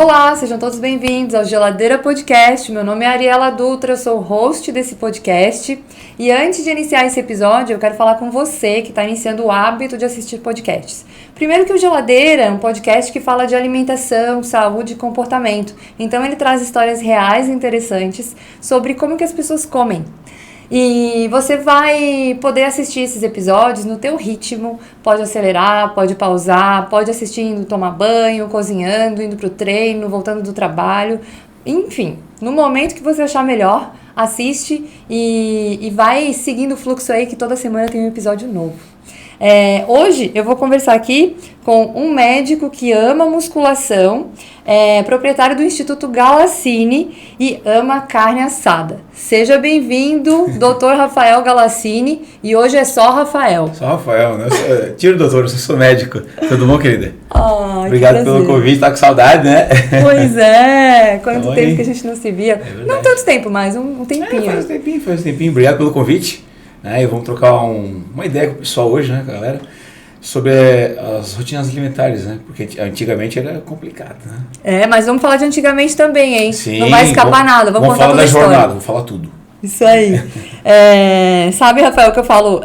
Olá, sejam todos bem-vindos ao Geladeira Podcast. Meu nome é Ariela Dutra, sou host desse podcast. E antes de iniciar esse episódio, eu quero falar com você que está iniciando o hábito de assistir podcasts. Primeiro que o Geladeira é um podcast que fala de alimentação, saúde e comportamento. Então ele traz histórias reais e interessantes sobre como que as pessoas comem. E você vai poder assistir esses episódios no teu ritmo, pode acelerar, pode pausar, pode assistir indo tomar banho, cozinhando, indo pro treino, voltando do trabalho, enfim, no momento que você achar melhor, assiste e vai seguindo o fluxo aí que toda semana tem um episódio novo. Hoje eu vou conversar aqui com um médico que ama musculação, proprietário do Instituto Galassini e ama carne assada. Seja bem-vindo, Dr. Rafael Galassini, e hoje é só Rafael. Só Rafael, né? Tiro, doutor, eu sou médico. Tudo bom, querida? Obrigado pelo convite, tá com saudade, né? Pois é, quanto tempo que a gente não se via. Não tanto tempo, mas um tempinho. Faz um tempinho. Obrigado pelo convite. E vamos trocar uma ideia com o pessoal hoje, né, galera? Sobre as rotinas alimentares, né? Porque antigamente era complicado, né? Mas vamos falar de antigamente também, hein? Sim, não vai escapar nada, vamos contar falar da história. jornada, vamos falar tudo. Isso aí. Sabe, Rafael, que eu falo,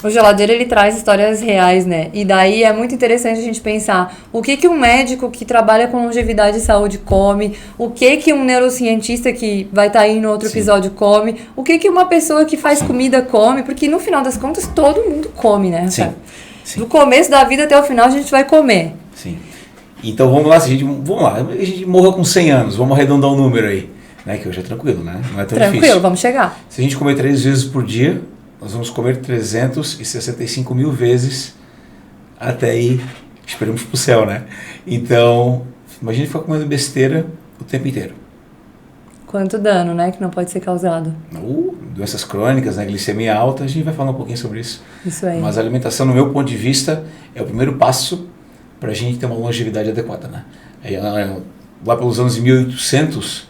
o Geladeira, ele traz histórias reais, né? E daí é muito interessante a gente pensar o que um médico que trabalha com longevidade e saúde come, o que um neurocientista que vai estar aí no outro episódio come, o que uma pessoa que faz comida come, porque no final das contas todo mundo come, né, Rafael? Sim. Do começo da vida até o final a gente vai comer. Sim. Então vamos lá, a gente morra com 100 anos, vamos arredondar o número aí. Que hoje é tranquilo, né? Não é tão difícil. Tranquilo, vamos chegar. Se a gente comer 3 vezes por dia, nós vamos comer 365 mil vezes até aí, esperamos pro céu, né? Então, imagine ficar comendo besteira o tempo inteiro. Quanto dano, né? Que não pode ser causado. Doenças crônicas, né? Glicemia alta, a gente vai falar um pouquinho sobre isso. Isso aí. Mas a alimentação, no meu ponto de vista, é o primeiro passo para a gente ter uma longevidade adequada, né? Lá pelos anos 1800...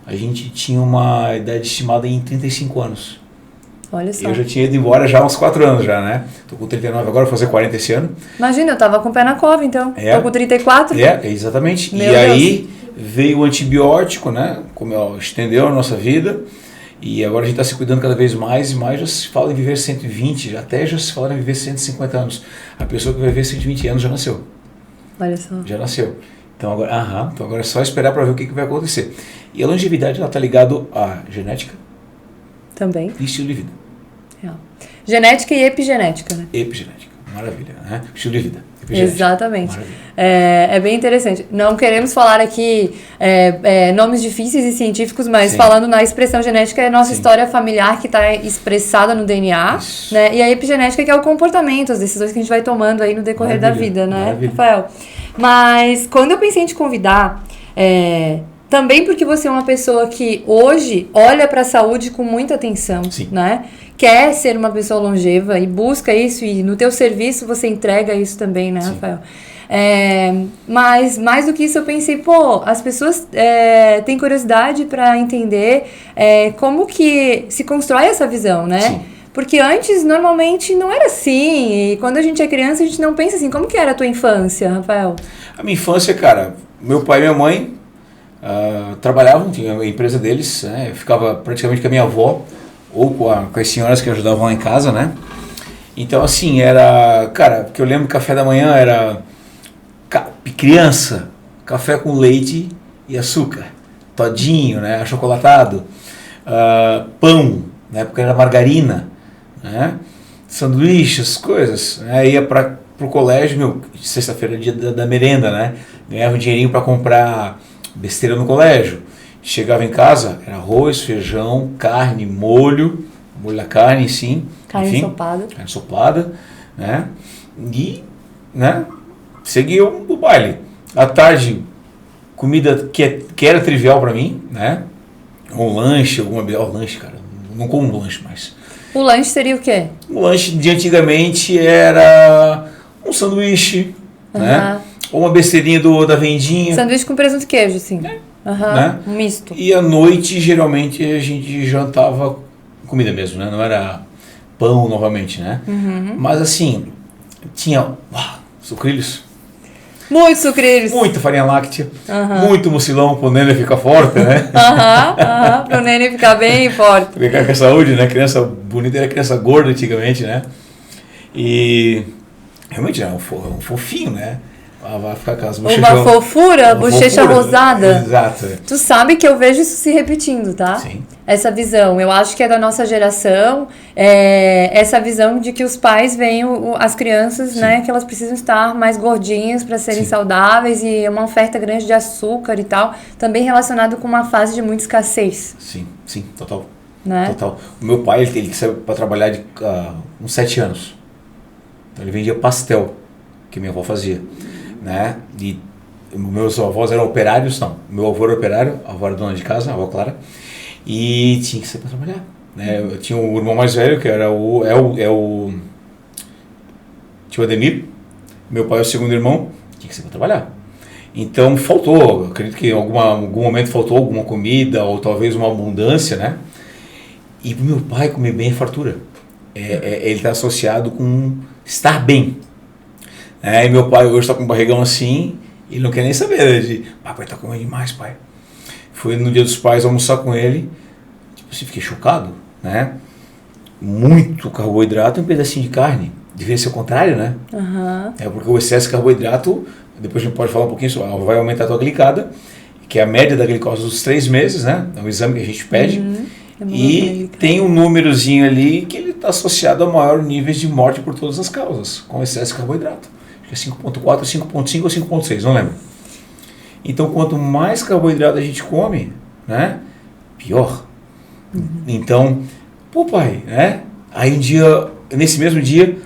a gente tinha uma idade estimada em 35 anos. Olha só. Eu já tinha ido embora já há uns 4 anos já, né? Tô com 39 agora, vou fazer 40 esse ano. Imagina, eu tava com o pé na cova, então. Tô com 34. Exatamente. Meu Deus. Aí veio o antibiótico, né? Estendeu a nossa vida. E agora a gente está se cuidando cada vez mais e mais. Já se fala em viver 120, até já se fala em viver 150 anos. A pessoa que vai viver 120 anos já nasceu. Olha só. Já nasceu. Então agora é só esperar para ver o que vai acontecer. E a longevidade está ligada à genética também e estilo de vida. Real. Genética e epigenética, né? Epigenética, maravilha, né? Estilo de vida. Exatamente. É bem interessante. Não queremos falar aqui nomes difíceis e científicos, mas falando na expressão genética, é a nossa história familiar que está expressada no DNA, né? E a epigenética, que é o comportamento, as decisões que a gente vai tomando aí no decorrer da vida, né, Rafael? Mas quando eu pensei em te convidar, também porque você é uma pessoa que hoje olha para a saúde com muita atenção, né? Quer ser uma pessoa longeva e busca isso, e no teu serviço você entrega isso também, né, Rafael? Mas mais do que isso eu pensei, as pessoas têm curiosidade para entender como que se constrói essa visão, né? Sim. Porque antes, normalmente, não era assim. E quando a gente é criança, a gente não pensa assim. Como que era a tua infância, Rafael? A minha infância, cara, meu pai e minha mãe trabalhavam, tinha a empresa deles, né? Eu ficava praticamente com a minha avó ou com as senhoras que ajudavam lá em casa, né? Então, assim, era... Cara, porque eu lembro que café da manhã era... Criança, café com leite e açúcar. Todinho, né? Achocolatado. Pão, na época era margarina, né? Sanduíches, coisas. Ia pro colégio, sexta-feira é dia da merenda, né? Ganhava um dinheirinho para comprar besteira no colégio. Chegava em casa, era arroz, feijão, carne, molho da carne, sim. Carne ensopada, né? E, né? Seguia o baile. À tarde, comida que era trivial para mim, né? Um lanche, lanche, cara. Não como um lanche mais. O lanche seria o quê? O lanche de antigamente era um sanduíche, né? Ou uma besteirinha da vendinha. Sanduíche com presunto e queijo, assim. Né? Um misto. E à noite, geralmente, a gente jantava comida mesmo, né? Não era pão novamente, né? Mas assim, tinha sucrilhos. Muito sucrilhos. Muita farinha láctea, muito mucilão pro neném ficar forte, né? Pro neném ficar bem forte. Ficar com a saúde, né? Criança bonita era criança gorda antigamente, né? E realmente é um fofinho, né? Vai ficar com as bochechas. Uma fofura, bochecha rosada. Exato. Tu sabe que eu vejo isso se repetindo, tá? Sim. Essa visão. Eu acho que é da nossa geração, essa visão de que os pais veem as crianças, né? Que elas precisam estar mais gordinhas para serem saudáveis e uma oferta grande de açúcar e tal. Também relacionado com uma fase de muita escassez. Sim, total. Né? Total. O meu pai, ele saiu para trabalhar uns 7 anos. Então ele vendia pastel, que minha avó fazia. Né? E meus avós eram operários, não. Meu avô era operário, a avó era dona de casa, a avó Clara, e tinha que sair para trabalhar. Né? Eu tinha o irmão mais velho, que era o tio Ademir, meu pai é o segundo irmão, tinha que sair para trabalhar. Então faltou, acredito que em algum momento faltou alguma comida, ou talvez uma abundância, né? E para meu pai comer bem é fartura. Ele está associado com estar bem. E meu pai hoje está com um barrigão assim, e ele não quer nem saber, né? De, papai tá comendo demais, pai. Fui no dia dos pais almoçar com ele, tipo assim, fiquei chocado, né? Muito carboidrato e um pedacinho de carne. Devia ser o contrário, né? Porque o excesso de carboidrato, depois a gente pode falar um pouquinho sobre, vai aumentar a tua glicada, que é a média da glicose dos 3 meses, né? É um exame que a gente pede. E tem um númerozinho ali que ele está associado a maior níveis de morte por todas as causas, com excesso de carboidrato. Acho que é 5.4, 5.5 ou 5.6, não lembro. Então, quanto mais carboidrato a gente come, né, pior. Então, pô pai, né? Aí um dia, nesse mesmo dia,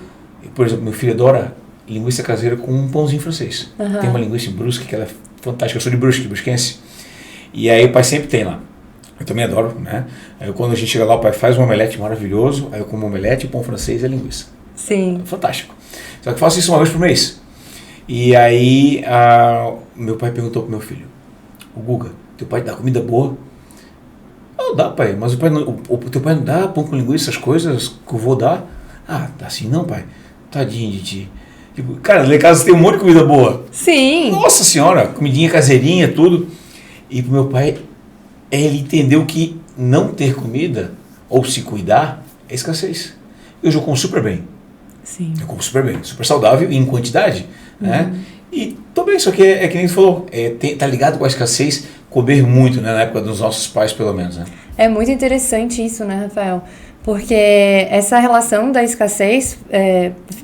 por exemplo, meu filho adora linguiça caseira com um pãozinho francês. Tem uma linguiça em Brusque que ela é fantástica, eu sou de Brusque, brusquense. E aí o pai sempre tem lá. Eu também adoro, né? Aí quando a gente chega lá, o pai faz um omelete maravilhoso, aí eu como omelete, pão francês e a linguiça. Sim. Fantástico. Só que eu faço isso uma vez por mês. E aí meu pai perguntou pro meu filho, o Guga, teu pai dá comida boa? Não, dá, pai, mas o teu pai não dá pão com linguiça, essas coisas que eu vou dar? Ah, dá assim não, pai. Tadinho de ti. Tipo, cara, lá em casa tem um monte de comida boa. Sim. Nossa senhora, comidinha caseirinha, tudo. E pro meu pai, ele entendeu que não ter comida, ou se cuidar, é escassez. Eu como super bem. Sim. Eu como super bem, super saudável e em quantidade. Né? E tô bem, só que é que nem você falou, tá ligado com a escassez, comer muito, né, na época dos nossos pais, pelo menos. Né? É muito interessante isso, né, Rafael? Porque essa relação da escassez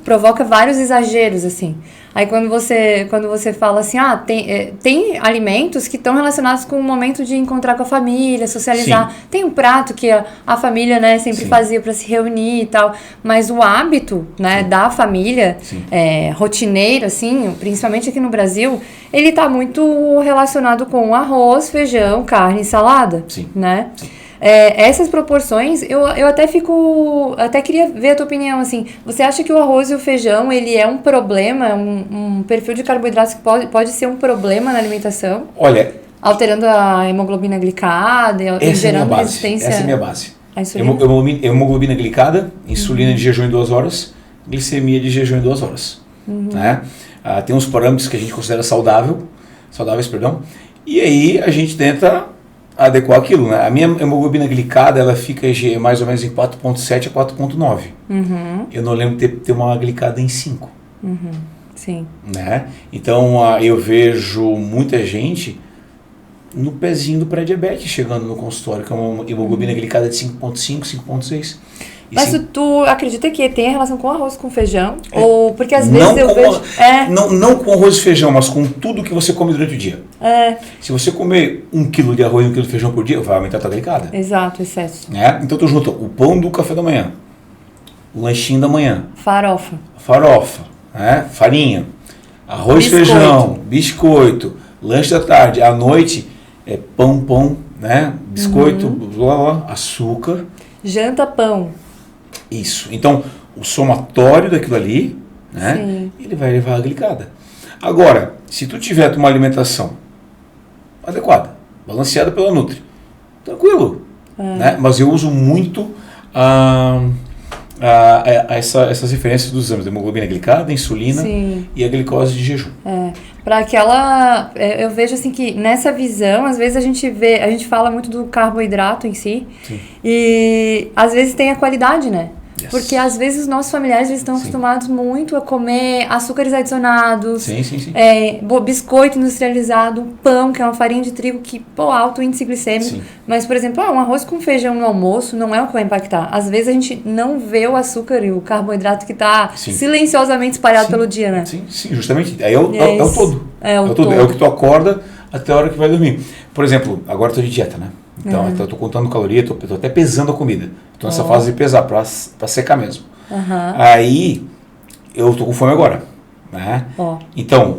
provoca vários exageros, assim. Aí quando você fala assim, tem alimentos que estão relacionados com o momento de encontrar com a família, socializar. Sim. Tem um prato que a família, né, sempre fazia para se reunir e tal. Mas o hábito, né, da família, rotineiro, assim, principalmente aqui no Brasil, ele está muito relacionado com arroz, feijão, carne e salada. Sim. Né? Sim. Essas proporções, eu até queria ver a tua opinião, assim, você acha que o arroz e o feijão, ele é um problema, um perfil de carboidratos que pode ser um problema na alimentação? Olha... Alterando a hemoglobina glicada e gerando resistência... Essa é a minha base. A insulina? Hemoglobina glicada, insulina de jejum em 2 horas, glicemia de jejum em 2 horas. Né? Tem uns parâmetros que a gente considera saudáveis, e aí a gente tenta adequar aquilo, né? A minha hemoglobina glicada, ela fica mais ou menos em 4.7 a 4.9. Eu não lembro de ter uma glicada em 5. Sim. Né? Então, eu vejo muita gente no pezinho do pré-diabetes chegando no consultório, com uma hemoglobina glicada de 5.5, 5.6. Mas tu acredita que tem relação com arroz com feijão? Ou porque às vezes eu vejo... Não com arroz e feijão, mas com tudo que você come durante o dia. Se você comer 1 quilo de arroz e 1 quilo de feijão por dia, vai aumentar a tua glicada. Exato, excesso. Então tu junta o pão do café da manhã, o lanchinho da manhã. Farofa. Farinha, arroz, feijão, biscoito, lanche da tarde, à noite é pão, né? Biscoito, açúcar. Janta, pão. Isso. Então, o somatório daquilo ali, né? Ele vai levar a glicada. Agora, se tu tiver uma alimentação adequada, balanceada pela Nutri, tranquilo. Né? Mas eu uso muito essas referências dos exames, da hemoglobina glicada, insulina Sim. e a glicose de jejum. Para aquela, eu vejo assim que nessa visão, às vezes a gente fala muito do carboidrato em si, Sim. e às vezes tem a qualidade, né? Yes. Porque às vezes os nossos familiares eles estão acostumados muito a comer açúcares adicionados, Sim. biscoito industrializado, pão, que é uma farinha de trigo que, alto índice glicêmico. Sim. Mas, por exemplo, um arroz com feijão no almoço não é o que vai impactar. Às vezes a gente não vê o açúcar e o carboidrato que está silenciosamente espalhado pelo dia, né? Sim, justamente. Aí é o todo. É o todo. É o que tu acorda até a hora que vai dormir. Por exemplo, agora eu tô de dieta, né? Então, eu tô contando caloria, tô até pesando a comida. Tô nessa fase de pesar, pra secar mesmo. Aí, eu tô com fome agora, né? Então,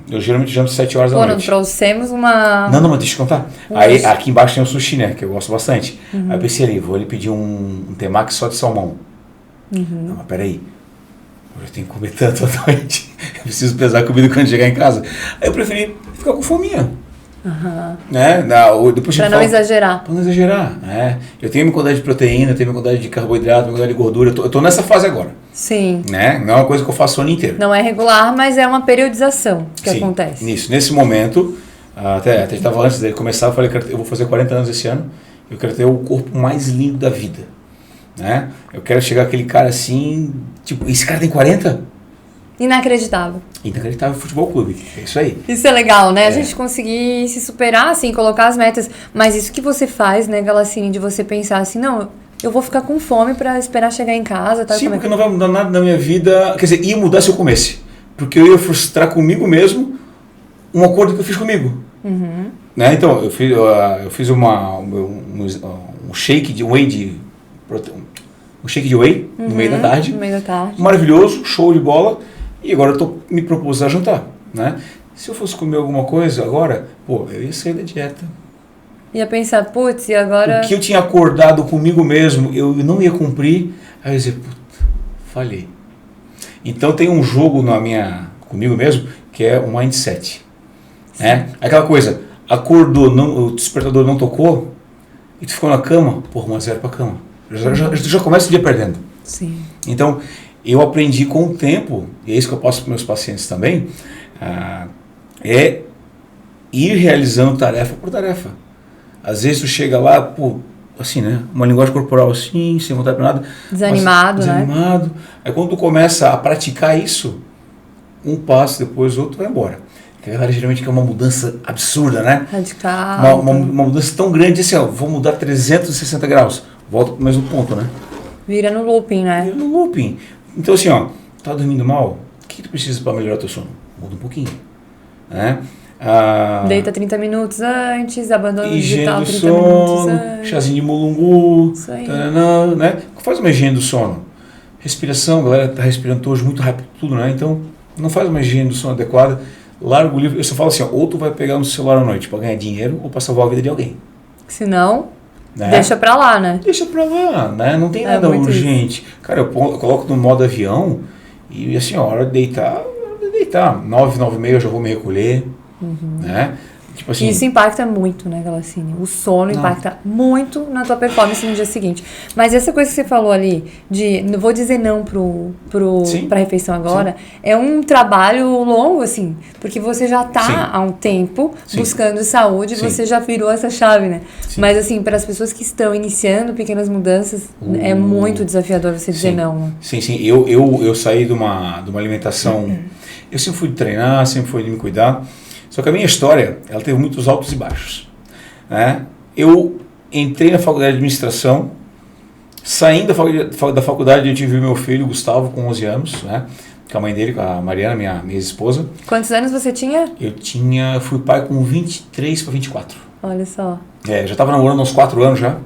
eu geralmente janto 7 horas da noite. Não trouxemos uma... Não, mas deixa eu contar. Aí, aqui embaixo tem o sushi, né? Que eu gosto bastante. Aí eu pensei ali, vou ali pedir um temaki só de salmão. Não, mas peraí. Eu tenho que comer tanto à noite. Eu preciso pesar a comida quando chegar em casa. Aí eu preferi ficar com fominha. Né? Pra não exagerar. Pra não exagerar. Né? Eu tenho minha quantidade de proteína, eu tenho minha quantidade de carboidrato, minha quantidade de gordura. Eu tô nessa fase agora. Sim. Né? Não é uma coisa que eu faço o ano inteiro. Não é regular, mas é uma periodização que acontece. Nesse momento, até estava antes de começar, eu falei que eu vou fazer 40 anos esse ano. Eu quero ter o corpo mais lindo da vida. Né? Eu quero chegar aquele cara assim, tipo, esse cara tem 40? Inacreditável. Inacreditável futebol clube, é isso aí. Isso é legal, né? A gente conseguir se superar, assim, colocar as metas. Mas isso que você faz, né, Galassini, de você pensar assim, não, eu vou ficar com fome pra esperar chegar em casa. Tá? Sim, porque não vai mudar nada na minha vida. Quer dizer, ia mudar se eu comesse. Porque eu ia frustrar comigo um acordo que eu fiz comigo. Né? Então, eu fiz um shake de whey no meio da tarde. No meio da tarde. Maravilhoso, show de bola. E agora eu tô me propus a jantar, né? Se eu fosse comer alguma coisa agora, eu ia sair da dieta. Ia pensar, putz, e agora... O que eu tinha acordado comigo mesmo, eu não ia cumprir. Aí eu ia dizer, puta, falhei. Então tem um jogo comigo mesmo, que é o mindset. Né? Aquela coisa, acordou, o despertador não tocou, e tu ficou na cama, 1-0 pra cama. Já começa o dia perdendo. Sim. Então, eu aprendi com o tempo, e é isso que eu passo para meus pacientes também, é ir realizando tarefa por tarefa. Às vezes tu chega lá, assim, né? Uma linguagem corporal assim, sem vontade para nada. Desanimado, né? Aí quando tu começa a praticar isso, um passo depois o outro vai embora. Que a galera geralmente quer uma mudança absurda, né? Radical. Uma mudança tão grande assim, vou mudar 360 graus. Volta para o mesmo ponto, né? Vira no looping, né? Vira no looping. Então assim, tá dormindo mal? O que tu precisa para melhorar teu sono? Muda um pouquinho. Né? Deita 30 minutos antes, abandona o digital 30 sono, minutos antes. Chazinho de mulungu, Isso aí. né? Faz uma higiene do sono. Respiração, a galera tá respirando hoje muito rápido tudo, né? Então, não faz uma higiene do sono adequada. Larga o livro. Eu só falo assim, ou tu vai pegar no celular à noite para ganhar dinheiro ou para salvar a vida de alguém. Senão, né? Deixa pra lá, né? Deixa pra lá, né? Não tem nada urgente. Isso. Cara, eu coloco no modo avião e assim, a hora de deitar, 9, 9h30 eu já vou me recolher, né? Tipo assim, isso impacta muito, né, Galassini? O sono impacta muito na tua performance no dia seguinte. Mas essa coisa que você falou ali, não vou dizer não pra refeição agora, é um trabalho longo, assim, porque você já tá há um tempo buscando saúde, você já virou essa chave, né? Mas, assim, para as pessoas que estão iniciando pequenas mudanças, é muito desafiador você dizer não. Sim. Eu saí de uma alimentação... Eu sempre fui de treinar, sempre fui de me cuidar. Só que a minha história, ela teve muitos altos e baixos. Né? Eu entrei na faculdade de administração, saindo da faculdade eu tive meu filho, Gustavo, com 11 anos, né? Com a mãe dele, com a Mariana, minha ex-esposa. Quantos anos você tinha? Eu fui pai com 23 para 24. Olha só. Já estava namorando há uns 4 anos já.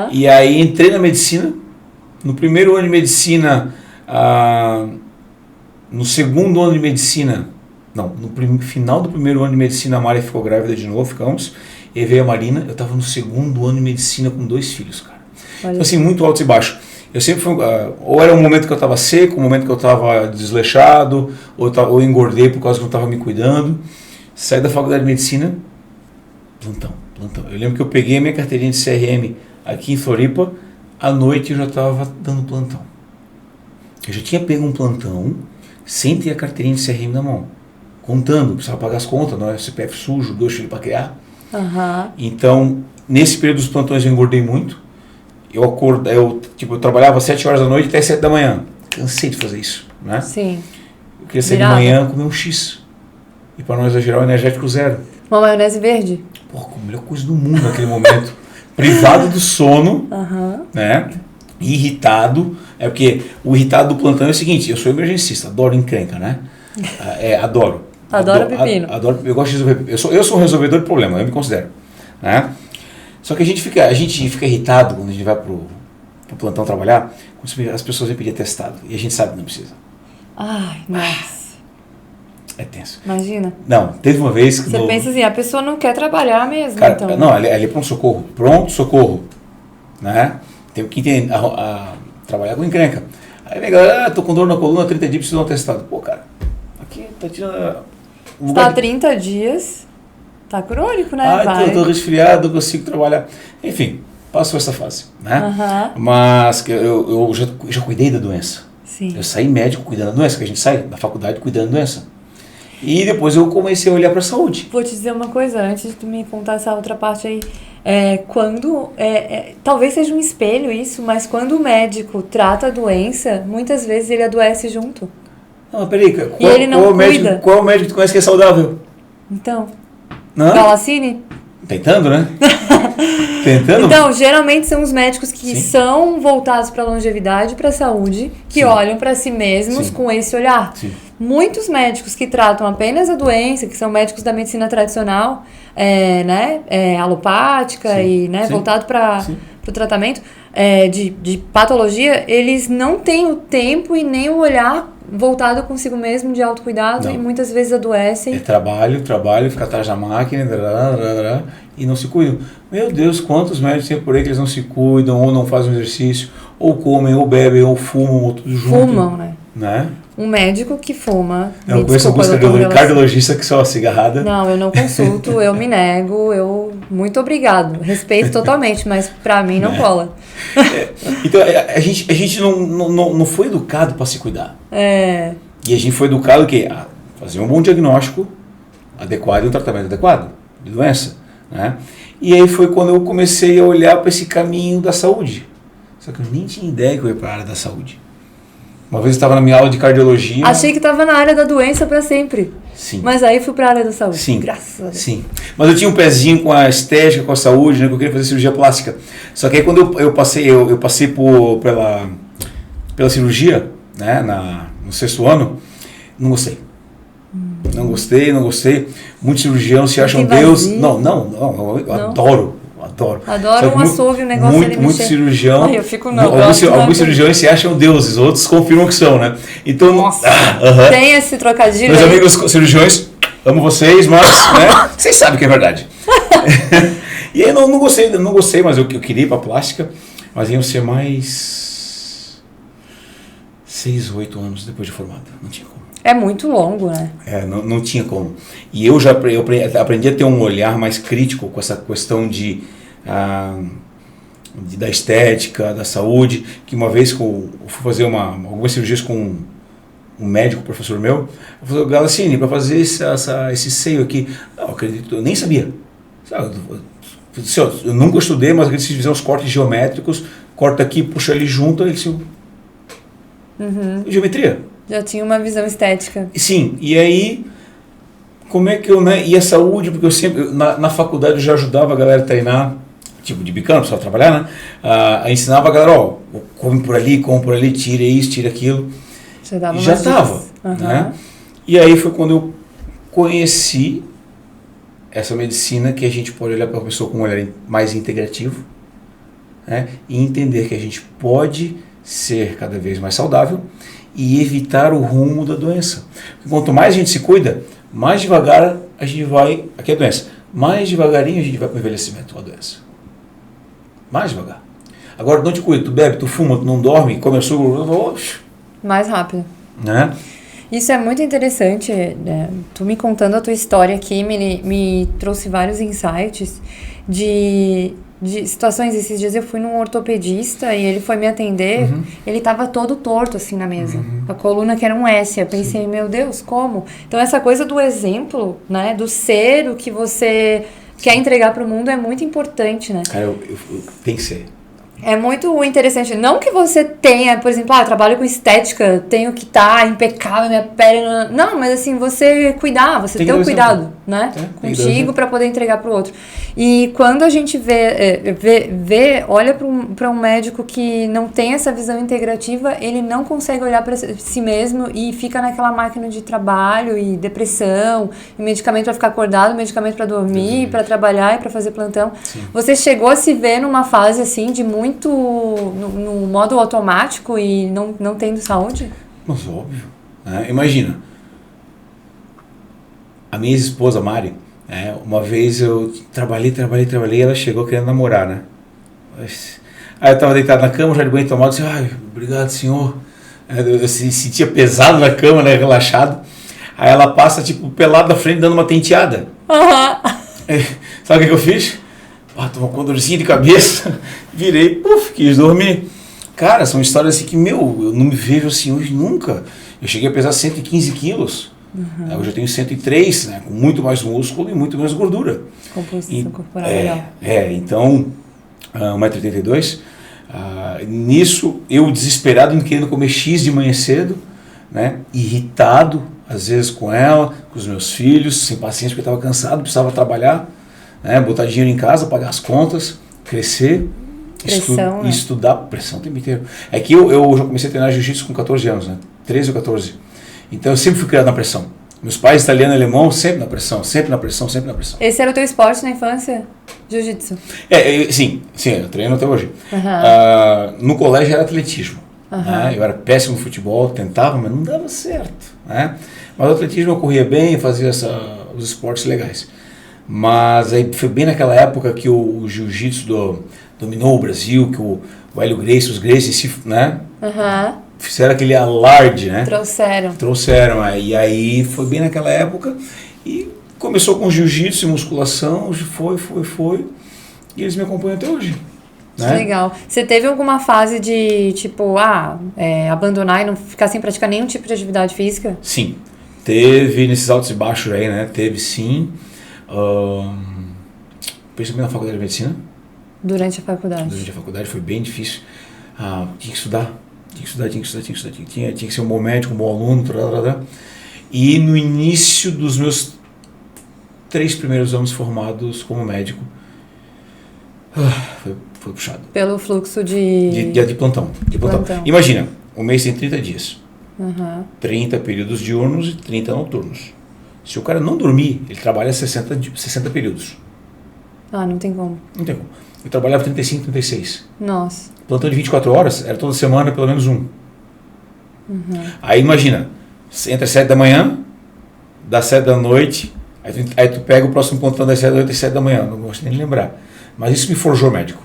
E aí entrei na medicina. No primeiro ano de medicina, no segundo ano de medicina... Não, no final do primeiro ano de medicina, a Mari ficou grávida de novo, ficamos. E aí veio a Marina, eu estava no segundo ano de medicina com 2 filhos, cara. Então, assim, muito altos e baixos. Eu sempre fui, ou era um momento que eu estava seco, um momento que eu estava desleixado, ou engordei por causa que eu não estava me cuidando. Saí da faculdade de medicina, plantão. Eu lembro que eu peguei a minha carteirinha de CRM aqui em Floripa, à noite eu já estava dando plantão. Eu já tinha pego um plantão sem ter a carteirinha de CRM na mão. Contando, precisava pagar as contas, não é? CPF sujo, 2 filhos para criar. Então, nesse período dos plantões eu engordei muito. Eu trabalhava 7 horas da noite até 7 da manhã. Cansei de fazer isso, né? Sim. Eu queria sair de manhã comer um X. E para não exagerar, o energético zero. Uma maionese verde? Porra, a melhor coisa do mundo naquele momento. Privado do sono, né? Irritado. É porque o irritado do plantão é o seguinte, eu sou emergencista, adoro encrenca, né? Adoro. Adoro pepino. Eu gosto de resolver. Eu sou um resolvedor de problema, eu me considero. Né? Só que a gente fica irritado quando a gente vai pro plantão trabalhar, quando as pessoas vêm pedir atestado. E a gente sabe que não precisa. Ai, nossa. É tenso. Imagina. Não, teve uma vez que... Você pensa assim, a pessoa não quer trabalhar mesmo, cara, então. Não, ali é pronto-socorro. Pronto-socorro. Né? Tem que trabalhar com encrenca. Aí vem a galera, tô com dor na coluna, 30 dias, preciso de um atestado. Pô, cara, aqui tá tirando... Você tá há 30 dias, tá crônico, né? Eu tô resfriado, consigo trabalhar. Enfim, passou essa fase, né? Mas eu já cuidei da doença. Sim. Eu saí médico cuidando da doença, que a gente sai da faculdade cuidando da doença. E depois eu comecei a olhar para a saúde. Vou te dizer uma coisa, antes de tu me contar essa outra parte aí. Talvez seja um espelho isso, mas quando o médico trata a doença, muitas vezes ele adoece junto. Não, mas peraí, qual é o médico que tu conhece que é saudável? Então, não? Galacini? Tentando, né? Tentando. Então, geralmente são os médicos que são voltados para a longevidade, para a saúde, que olham para si mesmos com esse olhar. Sim. Muitos médicos que tratam apenas a doença, que são médicos da medicina tradicional, alopática e voltado para o tratamento de patologia, eles não têm o tempo e nem o olhar voltado consigo mesmo de autocuidado e muitas vezes adoecem. É trabalho, fica atrás da máquina e não se cuidam. Meu Deus, quantos médicos tem por aí que eles não se cuidam, ou não fazem exercício, ou comem, ou bebem, ou fumam, ou tudo junto. Fumam, né? Um médico que fuma. Eu conheço alguns cardiologistas que são a cigarrada. Não, eu não consulto, eu me nego, muito obrigado. Respeito totalmente, mas pra mim não cola. Então, a gente não foi educado para se cuidar. E a gente foi educado a fazer um bom diagnóstico adequado e um tratamento adequado de doença. Né? E aí foi quando eu comecei a olhar para esse caminho da saúde. Só que eu nem tinha ideia que eu ia para a área da saúde. Uma vez eu estava na minha aula de cardiologia. Achei que estava na área da doença para sempre. Sim. Mas aí fui para a área da saúde. Sim. Graças a Deus. Sim. Mas eu tinha um pezinho com a estética, com a saúde, né? Que eu queria fazer cirurgia plástica. Só que aí quando eu passei pela cirurgia, né? No 6º ano, não gostei. Não gostei. Muitos cirurgiões se acham Deus. Não, eu adoro. Adoro um assovio, um negócio ali muito cirurgião. Ai, eu fico alguns cirurgiões se acham deuses, outros confirmam que são, né? Então, nossa, tem esse trocadilho. Meus amigos cirurgiões, amo vocês, mas né, vocês sabem que é verdade. E aí não gostei, mas eu queria ir para plástica, mas iam ser mais 6 ou 8 anos depois de formado, não tinha como. É muito longo, né? Não tinha como. E eu aprendi a ter um olhar mais crítico com essa questão da estética, da saúde, que uma vez que eu fui fazer algumas cirurgias com um médico, professor meu, eu falei, Galacini, para fazer esse seio aqui, não, acredito, eu nem sabia. Eu nunca estudei, mas acredito que se fizer os cortes geométricos, corta aqui, puxa ali junto, ele se... Geometria. Já tinha uma visão estética. Sim, e aí, como é que eu, né, e a saúde, porque eu sempre, na faculdade eu já ajudava a galera a treinar, tipo de bicano, só trabalhar, né, ensinava a galera, come por ali, tira isso, tira aquilo. Já estava, né, e aí foi quando eu conheci essa medicina que a gente pode olhar para a pessoa com um olhar mais integrativo, né, e entender que a gente pode ser cada vez mais saudável e evitar o rumo da doença. Quanto mais a gente se cuida, mais devagar a gente vai... Aqui é a doença. Mais devagarinho a gente vai para o envelhecimento, a doença. Mais devagar. Agora, não te cuida, tu bebe, tu fuma, tu não dorme, come açúcar... Mais rápido. Né? Isso é muito interessante. Né? Tu me contando a tua história aqui me trouxe vários insights de de situações. Esses dias eu fui num ortopedista e ele foi me atender, ele tava todo torto assim na mesa, a coluna que era um S. Eu pensei, meu Deus, como? Então essa coisa do exemplo, né, do ser o que você quer entregar pro mundo é muito importante, né? Cara, eu tem que ser. É muito interessante. Não que você tenha, por exemplo, eu trabalho com estética, tenho que estar impecável, minha pele... Não, mas assim, você cuidar, você ter o cuidado, né? Contigo para poder entregar para o outro. E quando a gente olha para um médico que não tem essa visão integrativa, ele não consegue olhar para si mesmo e fica naquela máquina de trabalho e depressão, e medicamento para ficar acordado, medicamento para dormir, para trabalhar e para fazer plantão. Sim. Você chegou a se ver numa fase assim de muito no modo automático e não tendo saúde? Mas óbvio. Né? Imagina, a minha ex-esposa Mari, uma vez eu trabalhei, ela chegou querendo namorar, né? Aí eu tava deitado na cama, já de banho tomado, disse, ai, obrigado, senhor. Eu se sentia pesado na cama, né, relaxado. Aí ela passa, tipo, pelado na frente, dando uma tenteada. Sabe o que eu fiz? Tomou uma dorzinha de cabeça, virei, quis dormir. Cara, são histórias assim que, eu não me vejo assim hoje nunca. Eu cheguei a pesar 115 quilos. Hoje eu tenho 103, né, com muito mais músculo e muito menos gordura. Composição corporal legal. Então, 1,82 m. Nisso, eu desesperado, querendo comer X de manhã cedo, né, irritado, às vezes com ela, com os meus filhos, sem paciência porque eu estava cansado, precisava trabalhar. Botar dinheiro em casa, pagar as contas, crescer, pressão, né? Estudar, pressão o tempo inteiro. É que eu já comecei a treinar jiu-jitsu com 14 anos, né? 13 ou 14. Então eu sempre fui criado na pressão. Meus pais, italiano e alemão, sempre na pressão, sempre na pressão, sempre na pressão. Esse era o teu esporte na infância? Jiu-jitsu? Sim, eu treino até hoje. No colégio era atletismo. Né? Eu era péssimo no futebol, tentava, mas não dava certo. Né? Mas o atletismo eu corria bem, fazia os esportes legais. Mas aí foi bem naquela época que o jiu-jitsu dominou o Brasil, que o Hélio Gracie, os Gracie, né? Fizeram aquele alarde, né? Trouxeram. E aí foi bem naquela época e começou com jiu-jitsu e musculação, foi. E eles me acompanham até hoje. Né? Legal. Você teve alguma fase de, tipo, abandonar e não ficar sem praticar nenhum tipo de atividade física? Sim. Teve nesses altos e baixos aí, né? Teve sim. Principalmente na faculdade de medicina. Durante a faculdade foi bem difícil. Tinha que estudar. Tinha que ser um bom médico, um bom aluno. E no início dos meus 3 primeiros anos formados como médico, foi puxado. Pelo fluxo de plantão. Imagina, um mês tem 30 dias. 30 períodos diurnos e 30 noturnos. Se o cara não dormir, ele trabalha 60 períodos. Não tem como. Eu trabalhava 35, 36. Nossa. Plantão de 24 horas, era toda semana pelo menos um. Aí imagina, entra às 7 da manhã, dá 7 da noite, aí tu pega o próximo plantão das 7 da noite e 7 da manhã, não gosto nem de lembrar. Mas isso me forjou médico.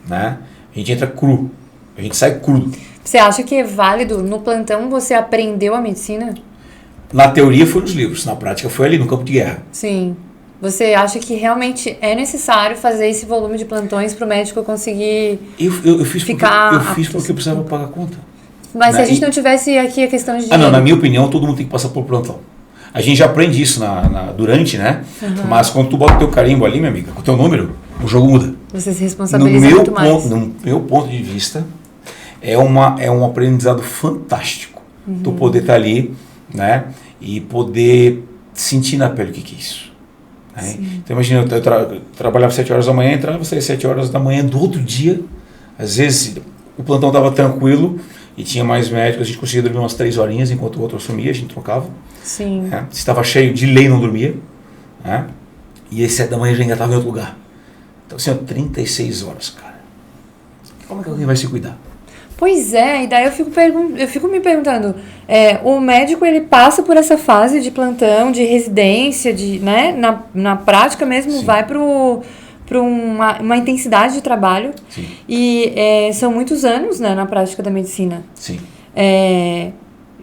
Né? A gente entra cru, a gente sai crudo. Você acha que é válido, no plantão você aprendeu a medicina? Na teoria foi nos livros, na prática foi ali no campo de guerra. Sim. Você acha que realmente é necessário fazer esse volume de plantões para o médico conseguir ficar... Eu fiz porque eu precisava pagar a conta. Mas se a gente não tivesse aqui a questão de dinheiro... Não, na minha opinião, todo mundo tem que passar por plantão. A gente já aprende isso durante, né? Mas quando tu bota o teu carimbo ali, minha amiga, com o teu número, o jogo muda. Você se responsabiliza muito mais. No meu ponto de vista, é um aprendizado fantástico. Tu poder estar ali, né? E poder sentir na pele o que é isso. Né? Então imagina, eu trabalhava 7 horas da manhã, entrava, saía 7 horas da manhã do outro dia. Às vezes o plantão estava tranquilo e tinha mais médicos, a gente conseguia dormir umas 3 horinhas enquanto o outro assumia, a gente trocava. Sim. Né? Se estava cheio, de lei não dormia. Né? E às 7 da manhã já engatava em outro lugar. Então assim, 36 horas, cara. Como é que alguém vai se cuidar? Pois é, e daí eu fico me perguntando, o médico ele passa por essa fase de plantão, de residência, né, na prática mesmo. Sim. Vai para uma intensidade de trabalho. Sim. E são muitos anos, né, na prática da medicina. Sim.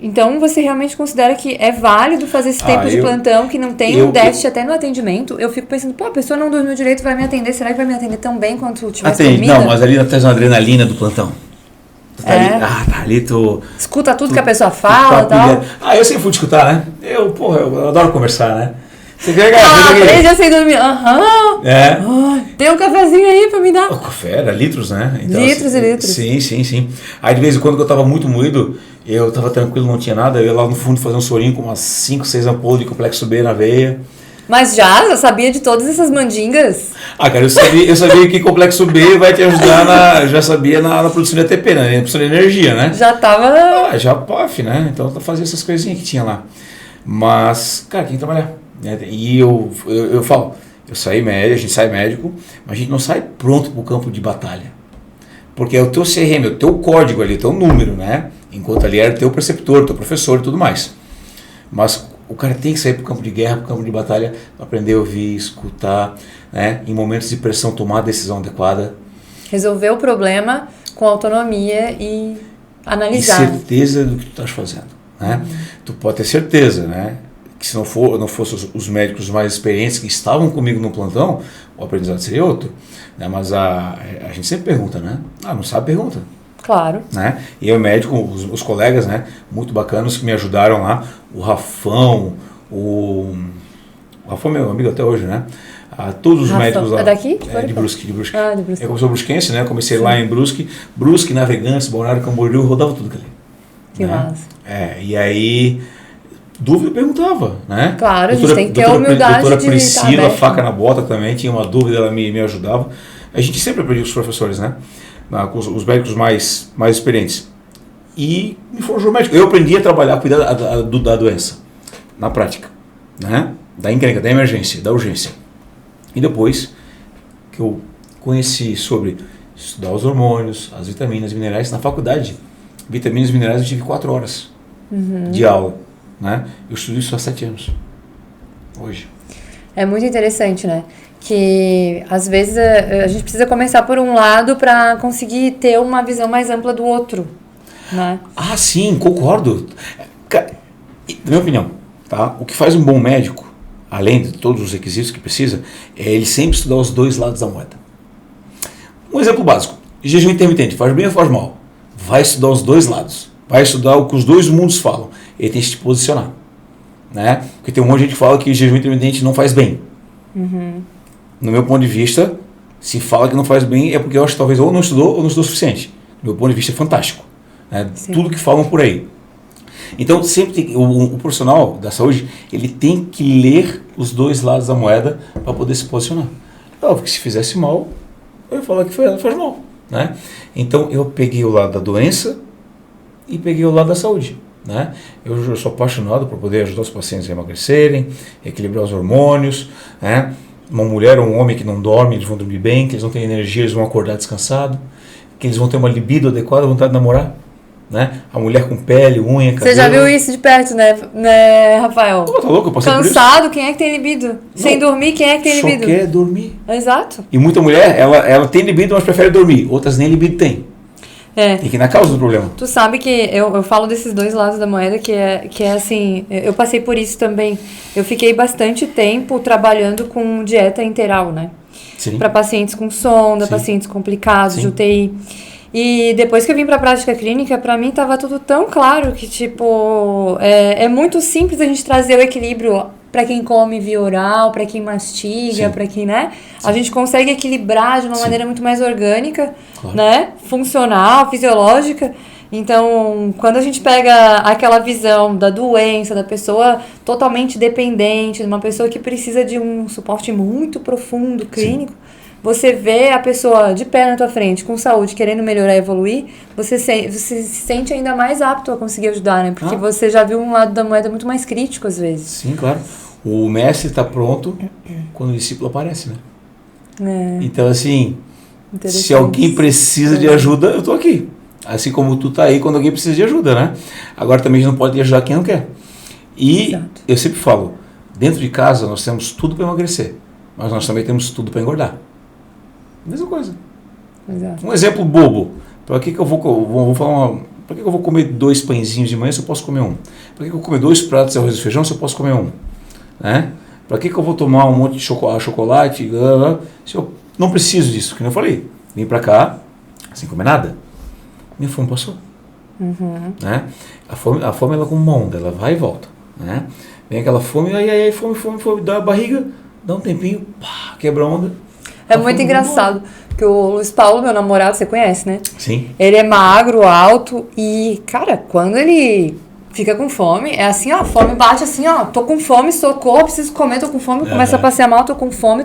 Então, você realmente considera que é válido fazer esse tempo de plantão, que não tem um déficit até no atendimento? Eu fico pensando, a pessoa não dormiu direito, vai me atender, será que vai me atender tão bem quanto tivesse dormido? Não, mas ali traz uma adrenalina do plantão. Ali tu... Escuta tudo que a pessoa fala e tal. Eu sempre fui escutar, né? Eu adoro conversar, né? Você quer 3 dias sem dormir. Tem um cafezinho aí pra me dar. O café era litros, né? Então, litros e litros. Sim. Aí de vez em quando eu tava muito moído, eu tava tranquilo, não tinha nada, eu ia lá no fundo fazer um sorinho com umas 5, 6 ampolas de complexo B na veia. Mas já sabia de todas essas mandingas? Cara, eu sabia que complexo B vai te ajudar já sabia na produção de ATP, né? Na produção de energia, né? Já tava... Já POF, né? Então eu fazia essas coisinhas que tinha lá. Mas, cara, tem que trabalhar. E eu falo, a gente sai médico, mas a gente não sai pronto para o campo de batalha. Porque é o teu CRM, é o teu código ali, o teu número, né? Enquanto ali era o teu preceptor, o teu professor e tudo mais. Mas o cara tem que sair para o campo de guerra, para o campo de batalha, para aprender a ouvir, escutar, né? Em momentos de pressão, tomar a decisão adequada. Resolver o problema com autonomia e analisar. E certeza do que tu estás fazendo, né? Tu pode ter certeza, né? Que se não fossem os médicos mais experientes que estavam comigo no plantão, o aprendizado seria outro. Né? Mas a gente sempre pergunta, né? Não sabe, pergunta. Claro. Né? E eu, médico, os colegas, né, muito bacanas que me ajudaram lá, o Rafão, o Rafão é meu amigo até hoje, né? Todos os médicos lá. É daqui? De Brusque. De Brusque. Eu sou brusquense, né? Comecei lá em Brusque, Navegantes, Balneário Camboriú, rodava tudo ali. Que massa. E aí... Dúvida eu perguntava, né? Claro, a gente tem que ter a humildade doutora de Priscila, faca na bota também, tinha uma dúvida, ela me ajudava. A gente sempre aprendia com os professores, né? Com os médicos mais experientes. E me forjou médico. Eu aprendi a trabalhar, cuidar da doença, na prática, né? Da encrenca, da emergência, da urgência. E depois que eu conheci sobre estudar os hormônios, as vitaminas, minerais, na faculdade, vitaminas e minerais eu tive 4 horas de aula. Né? Eu estudo isso há 7 anos, hoje. É muito interessante, né? Que às vezes a gente precisa começar por um lado para conseguir ter uma visão mais ampla do outro, né? Sim, concordo. Na minha opinião, tá? O que faz um bom médico, além de todos os requisitos que precisa, é ele sempre estudar os 2 lados da moeda. Um exemplo básico, jejum intermitente, faz bem ou faz mal? Vai estudar os 2 lados. Vai estudar o que os 2 mundos falam. Ele tem que se posicionar. Né? Porque tem um monte de gente que fala que jejum intermitente não faz bem. No meu ponto de vista, se fala que não faz bem é porque eu acho que talvez ou não estudou o suficiente. Do meu ponto de vista é fantástico. Né? Tudo que falam por aí. Então, sempre o profissional da saúde, ele tem que ler os 2 lados da moeda para poder se posicionar. Óbvio que se fizesse mal, eu ia falar que faz mal. Né? Então, eu peguei o lado da doença e peguei o lado da saúde. Né? Eu sou apaixonado por poder ajudar os pacientes a emagrecerem, equilibrar os hormônios, né? Uma mulher ou um homem que não dorme, eles vão dormir bem, que eles vão ter energia, eles vão acordar descansado, que eles vão ter uma libido adequada, vontade de namorar. Né? A mulher com pele, unha, cabelo. Você já viu isso de perto, né Rafael? Tá louco? Eu passei cansado, por isso. Quem é que tem libido? Não. Sem dormir, quem é que tem libido? Só quer dormir. Exato. E muita mulher, ela tem libido, mas prefere dormir. Outras nem libido tem. Tem que ir na causa do problema. Tu sabe que eu falo desses 2 lados da moeda que é assim, eu passei por isso também. Eu fiquei bastante tempo trabalhando com dieta interal, né? Para pacientes com sonda, pacientes complicados, de UTI. E depois que eu vim para a prática clínica, para mim estava tudo tão claro que, tipo, é muito simples a gente trazer o equilíbrio para quem come via oral, para quem mastiga, para quem, né? A gente consegue equilibrar de uma maneira muito mais orgânica, né? Funcional, fisiológica. Então, quando a gente pega aquela visão da doença, da pessoa totalmente dependente, de uma pessoa que precisa de um suporte muito profundo, clínico, você vê a pessoa de pé na tua frente, com saúde, querendo melhorar e evoluir, você se sente ainda mais apto a conseguir ajudar, né? Porque você já viu um lado da moeda muito mais crítico, às vezes. Sim, claro. O mestre está pronto quando o discípulo aparece, né? Então, assim, se alguém precisa de ajuda, eu estou aqui. Assim como tu tá aí quando alguém precisa de ajuda, né? Agora também a gente não pode ajudar quem não quer. E eu sempre falo, dentro de casa nós temos tudo para emagrecer, mas nós também temos tudo para engordar. Mesma coisa. Um exemplo bobo. Para que eu vou falar Por que eu vou comer 2 pãezinhos de manhã se eu posso comer um? Por que eu vou comer 2 pratos de arroz e feijão se eu posso comer um? Né? Para que eu vou tomar um monte de chocolate se eu não preciso disso? Que eu falei, vim para cá sem comer nada. Minha fome passou. Né? A fome ela é como uma onda, ela vai e volta. Né? Vem aquela fome, fome, dá a barriga, dá um tempinho, pá, quebra a onda. É muito engraçado, porque o Luiz Paulo, meu namorado, você conhece, né? Sim. Ele é magro, alto e, cara, quando ele fica com fome, é assim, ó, a fome bate assim, ó, tô com fome, socorro, preciso comer, tô com fome, começa a passear mal, tô com fome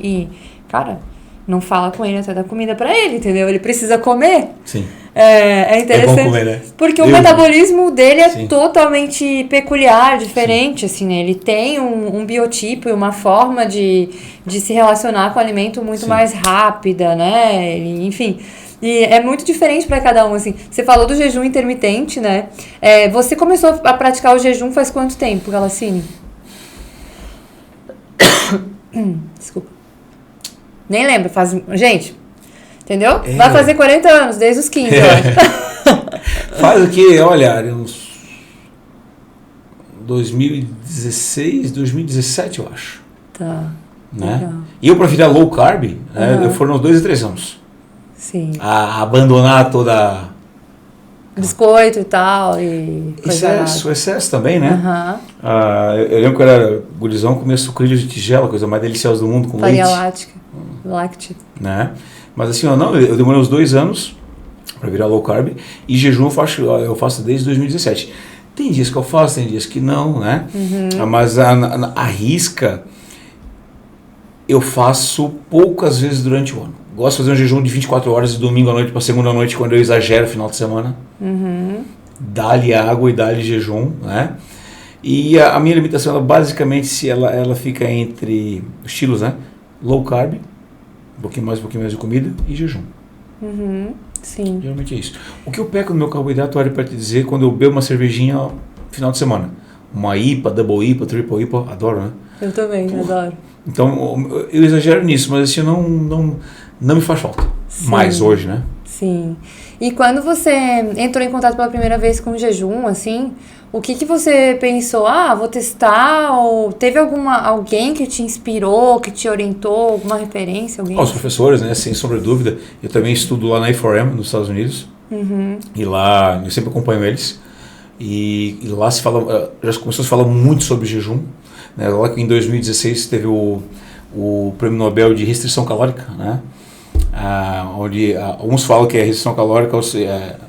e, cara, não fala com ele até dar comida pra ele, entendeu? Ele precisa comer. Sim. É interessante. É bom comer, né? Porque o metabolismo dele é totalmente peculiar, diferente, assim, né? Ele tem um biotipo e uma forma de se relacionar com o alimento muito mais rápida, né? Ele, enfim. E é muito diferente para cada um, assim. Você falou do jejum intermitente, né? Você começou a praticar o jejum faz quanto tempo, Galacine? Desculpa. Nem lembro. Gente, entendeu? Vai fazer 40 anos, desde os 15, eu acho. Faz o que? Olha, uns 2016, 2017, eu acho. Tá. Né? Legal. E eu, para virar low carb, foram uns 2 a 3 anos. Sim. A abandonar toda... Biscoito e tal. E excesso também, né? Eu lembro que eu era gurizão, comia sucrilhos de tigela, coisa mais deliciosa do mundo, com farinha leite. láctea. Né? Mas assim, eu demorei uns 2 anos para virar low carb, e jejum eu faço desde 2017. Tem dias que eu faço, tem dias que não, né? Mas a risca eu faço poucas vezes durante o ano. Gosto de fazer um jejum de 24 horas de domingo à noite para segunda à noite, quando eu exagero final de semana. Dá-lhe água e dá-lhe jejum, né? E a minha alimentação, ela basicamente, ela fica entre estilos, né? Low carb, um pouquinho mais de comida, e jejum. Sim. Geralmente é isso. O que eu peco no meu carboidrato, para te dizer, quando eu bebo uma cervejinha final de semana. Uma IPA, Double IPA, Triple IPA, adoro, né? Eu também, adoro. Então, eu exagero nisso, mas assim, não me faz falta. Sim. Mais hoje, né? Sim. E quando você entrou em contato pela primeira vez com o jejum, assim, o que você pensou? Vou testar? Ou teve alguém que te inspirou, que te orientou, alguma referência? Alguém? Os professores, né? Sem sombra de dúvida. Eu também estudo lá na A4M, nos Estados Unidos. E lá, eu sempre acompanho eles. E lá se fala, já começou a se falar muito sobre jejum. Né? Lá que em 2016 teve o Prêmio Nobel de Restrição Calórica, né? Onde alguns falam que é restrição calórica,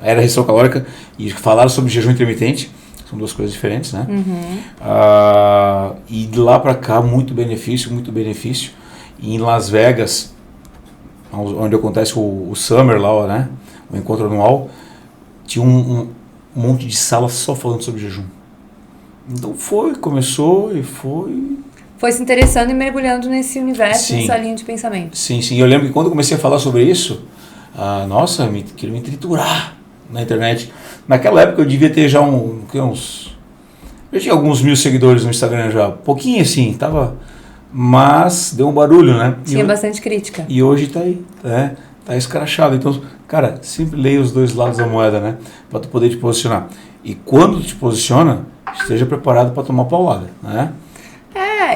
era restrição calórica, e falaram sobre jejum intermitente. São 2 coisas diferentes, né? E de lá para cá, muito benefício. E em Las Vegas, onde acontece o Summer lá, né? O encontro anual, tinha um monte de salas só falando sobre jejum. Então começou e foi... Foi se interessando e mergulhando nesse universo, nessa linha de pensamento. Sim. Eu lembro que quando eu comecei a falar sobre isso, queria me triturar na internet. Naquela época eu devia ter já eu tinha alguns 1000 seguidores no Instagram já, pouquinho assim, mas deu um barulho, né? Tinha bastante crítica. E hoje tá aí, né? Tá escrachado. Então, cara, sempre leia os 2 lados da moeda, né? Para tu poder te posicionar. E quando tu te posiciona, esteja preparado para tomar paulada, né?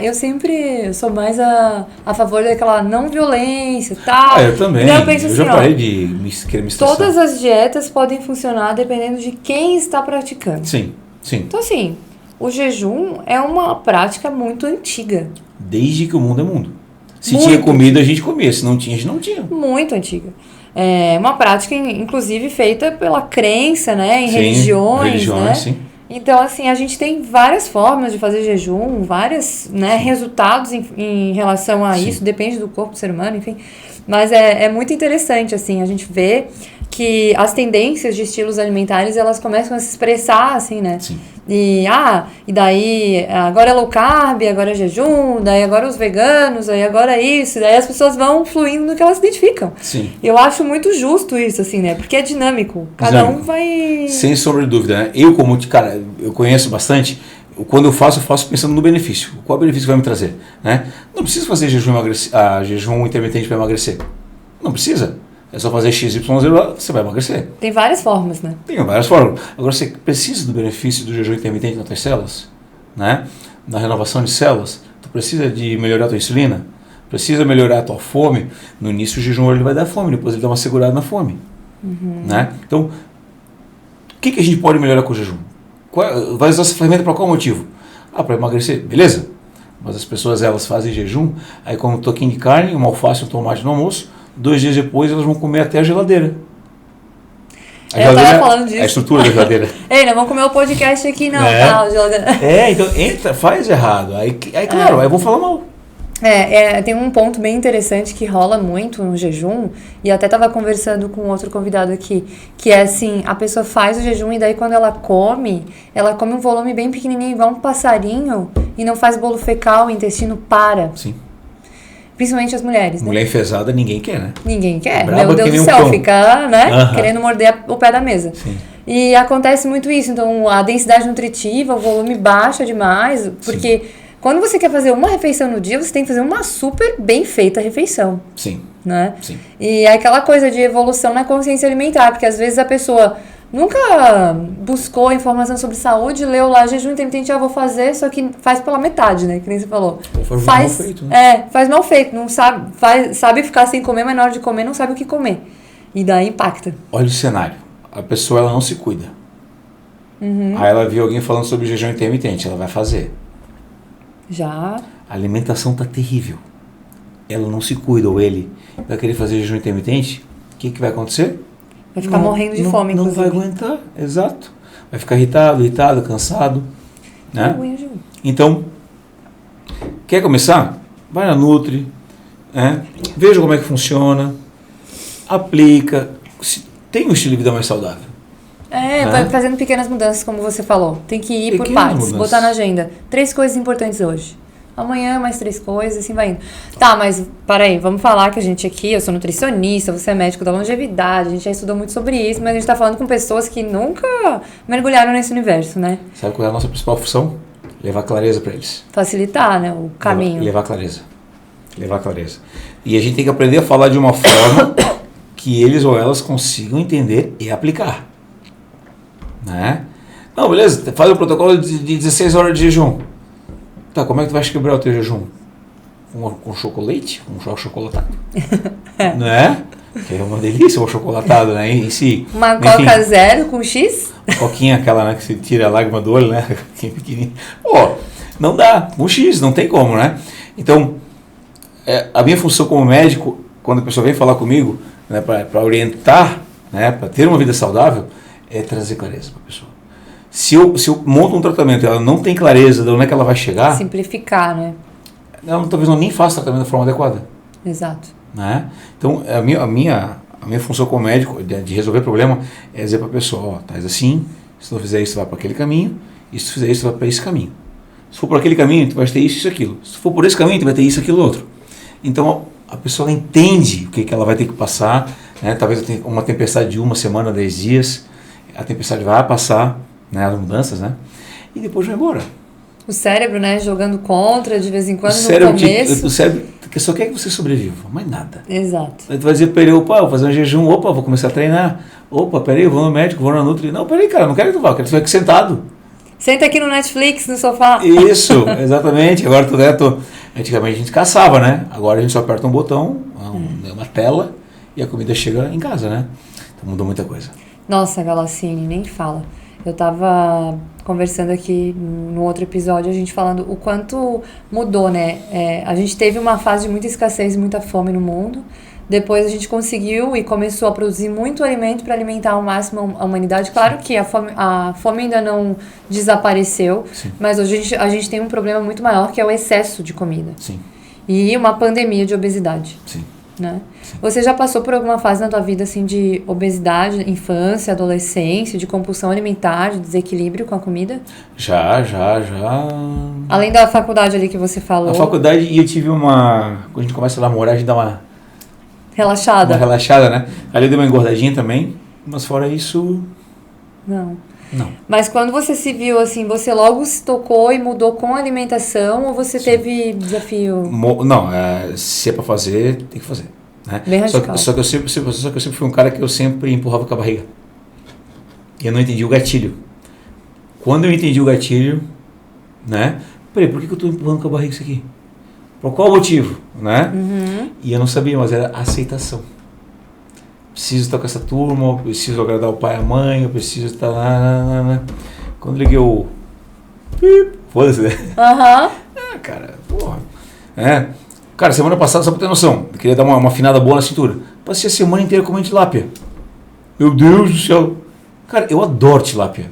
Eu sempre sou mais a favor daquela não violência e tal. Eu também. Então, eu penso já parei de querer me estressar. Todas as dietas podem funcionar dependendo de quem está praticando. Sim. Então, assim, o jejum é uma prática muito antiga. Desde que o mundo é mundo. Se tinha comida, a gente comia. Se não tinha, a gente não tinha. Muito antiga. É uma prática, inclusive, feita pela crença, né? Em religiões, né? Sim. Então, assim, a gente tem várias formas de fazer jejum, vários, né, resultados em relação a isso, depende do corpo do ser humano, enfim. Mas é muito interessante, assim, a gente vê que as tendências de estilos alimentares, elas começam a se expressar, assim, né? Sim. E daí, agora é low carb, agora é jejum, daí agora os veganos, aí agora é isso, daí as pessoas vão fluindo no que elas se identificam. Sim. Eu acho muito justo isso, assim, né? Porque é dinâmico. Cada um vai... Sem sombra de dúvida, né? Eu conheço bastante, quando eu faço pensando no benefício. Qual é o benefício que vai me trazer, né? Não precisa fazer jejum intermitente para emagrecer. Não precisa. é só fazer XYZ, você vai emagrecer. Tem várias formas, né? Tem várias formas. Agora, você precisa do benefício do jejum intermitente nas tuas células, né? Na renovação de células. Tu precisa de melhorar a tua insulina, precisa melhorar a tua fome. No início o jejum ele vai dar fome, depois ele dá uma segurada na fome. Né? Então, o que a gente pode melhorar com o jejum? Vai usar essa ferramenta para qual motivo? Para emagrecer, beleza. Mas as pessoas elas fazem jejum, aí comem um toquinho de carne, uma alface, um tomate no almoço, 2 dias depois elas vão comer até a geladeira. Eu tava falando disso. A estrutura da geladeira. Ei, não vamos comer o podcast aqui não, tá? Geladeira. Então faz errado. Aí claro, aí eu vou falar mal. Tem um ponto bem interessante que rola muito no jejum, e até tava conversando com outro convidado aqui, que é assim, a pessoa faz o jejum e daí quando ela come um volume bem pequenininho, igual um passarinho, e não faz bolo fecal, o intestino para. Sim. Principalmente as mulheres, né? Mulher enfesada ninguém quer, né? Ninguém quer. Braba Meu Deus do céu, fica, né? Querendo morder o pé da mesa. Sim. E acontece muito isso, então a densidade nutritiva, o volume baixa demais, porque... Sim. Quando você quer fazer uma refeição no dia, você tem que fazer uma super bem feita refeição. Sim. Né? Sim. E é aquela coisa de evolução na consciência alimentar, porque às vezes a pessoa nunca buscou informação sobre saúde, leu lá jejum intermitente, vou fazer, só que faz pela metade, né? Que nem você falou. Faz mal feito, né? Faz mal feito, não sabe, sabe ficar sem comer, mas na hora de comer não sabe o que comer. E daí impacta. Olha o cenário. A pessoa ela não se cuida. Aí ela viu alguém falando sobre jejum intermitente, ela vai fazer. Já. A alimentação tá terrível. Ela não se cuida, ou ele vai querer fazer jejum intermitente, o que vai acontecer? Vai ficar morrendo de fome, não inclusive. Não vai aguentar, exato. Vai ficar irritado, cansado. Né? Então, quer começar? Vai na Nutri, né? Veja como é que funciona, aplica, tem um estilo de vida mais saudável. Vai fazendo pequenas mudanças, como você falou. Tem que ir por partes, botar na agenda. 3 coisas importantes hoje. Amanhã mais 3 coisas, assim vai indo. Tá, mas peraí, vamos falar que a gente aqui, eu sou nutricionista, você é médico da longevidade, a gente já estudou muito sobre isso, mas a gente tá falando com pessoas que nunca mergulharam nesse universo, né? Sabe qual é a nossa principal função? Levar clareza para eles. Facilitar, né, o caminho. Levar clareza. E a gente tem que aprender a falar de uma forma que eles ou elas consigam entender e aplicar. Né? Não, beleza, faz o protocolo de 16 horas de jejum. Tá, como é que tu vai quebrar o teu jejum? Com chocolate? Com chocolatado? Né? Que é uma delícia o chocolatado, né? Em si. Uma Coca zero com X? Coquinha aquela, né? Que você tira a lágrima do olho, né? Coquinha pequenininha. Pô, não dá. Com X, não tem como, né? Então, a minha função como médico, quando a pessoa vem falar comigo, né, para orientar, né, para ter uma vida saudável, é trazer clareza para a pessoa. Se eu monto um tratamento e ela não tem clareza de onde é que ela vai chegar... Simplificar, né? Ela talvez não nem faça o tratamento da forma adequada. Exato. Né? Então, a minha função como médico, de resolver problema, é dizer para a pessoa, tá assim, se tu fizer isso, vai para aquele caminho, e se tu fizer isso, vai para esse caminho. Se for por aquele caminho, tu vai ter isso e aquilo. Se for por esse caminho, tu vai ter isso e aquilo outro. Então, a pessoa entende o que ela vai ter que passar, né? Talvez uma tempestade de 1 semana, 10 dias, a tempestade vai passar, né, as mudanças, né? E depois vai embora. O cérebro, né, jogando contra de vez em quando no começo. O cérebro só quer que você sobreviva, mais nada. Exato. Aí tu vai dizer para ele, opa, vou fazer um jejum, opa, vou começar a treinar. Opa, peraí, eu vou no médico, vou na Nutri. Não, peraí, cara, não quero que tu vá, quero que tu fique sentado. Senta aqui no Netflix, no sofá. Isso, exatamente. Agora antigamente a gente caçava, né? Agora a gente só aperta um botão, uma tela, e a comida chega em casa, né? Então mudou muita coisa. Nossa, Galassini, nem fala. Eu tava conversando aqui no outro episódio, a gente falando o quanto mudou, né? A gente teve uma fase de muita escassez e muita fome no mundo. Depois a gente conseguiu e começou a produzir muito alimento para alimentar ao máximo a humanidade. Claro que a fome ainda não desapareceu, sim, mas hoje a gente tem um problema muito maior, que é o excesso de comida. Sim. E uma pandemia de obesidade. Sim. Né? Sim. Você já passou por alguma fase na tua vida assim de obesidade, infância, adolescência, de compulsão alimentar, de desequilíbrio com a comida? Já. Além da faculdade ali que você falou. A faculdade, e eu tive quando a gente começa a namorar, a gente dá uma relaxada, né? Ali deu uma engordadinha também, mas fora isso... Não. Mas quando você se viu assim, você logo se tocou e mudou com a alimentação, ou você teve desafio? Não, se é pra fazer, tem que fazer. Né? Bem radical. Só que eu sempre fui um cara que eu sempre empurrava com a barriga. E eu não entendi o gatilho. Quando eu entendi o gatilho, né? Peraí, por que eu estou empurrando com a barriga isso aqui? Por qual motivo? Né? E eu não sabia, mas era aceitação. Preciso estar com essa turma, eu preciso agradar o pai e a mãe, eu preciso estar lá. Quando liguei o... Foda-se, né? Cara, porra. Cara, semana passada, só pra ter noção, eu queria dar uma afinada boa na cintura. Passei a semana inteira comendo tilápia. Meu Deus do céu. Cara, eu adoro tilápia.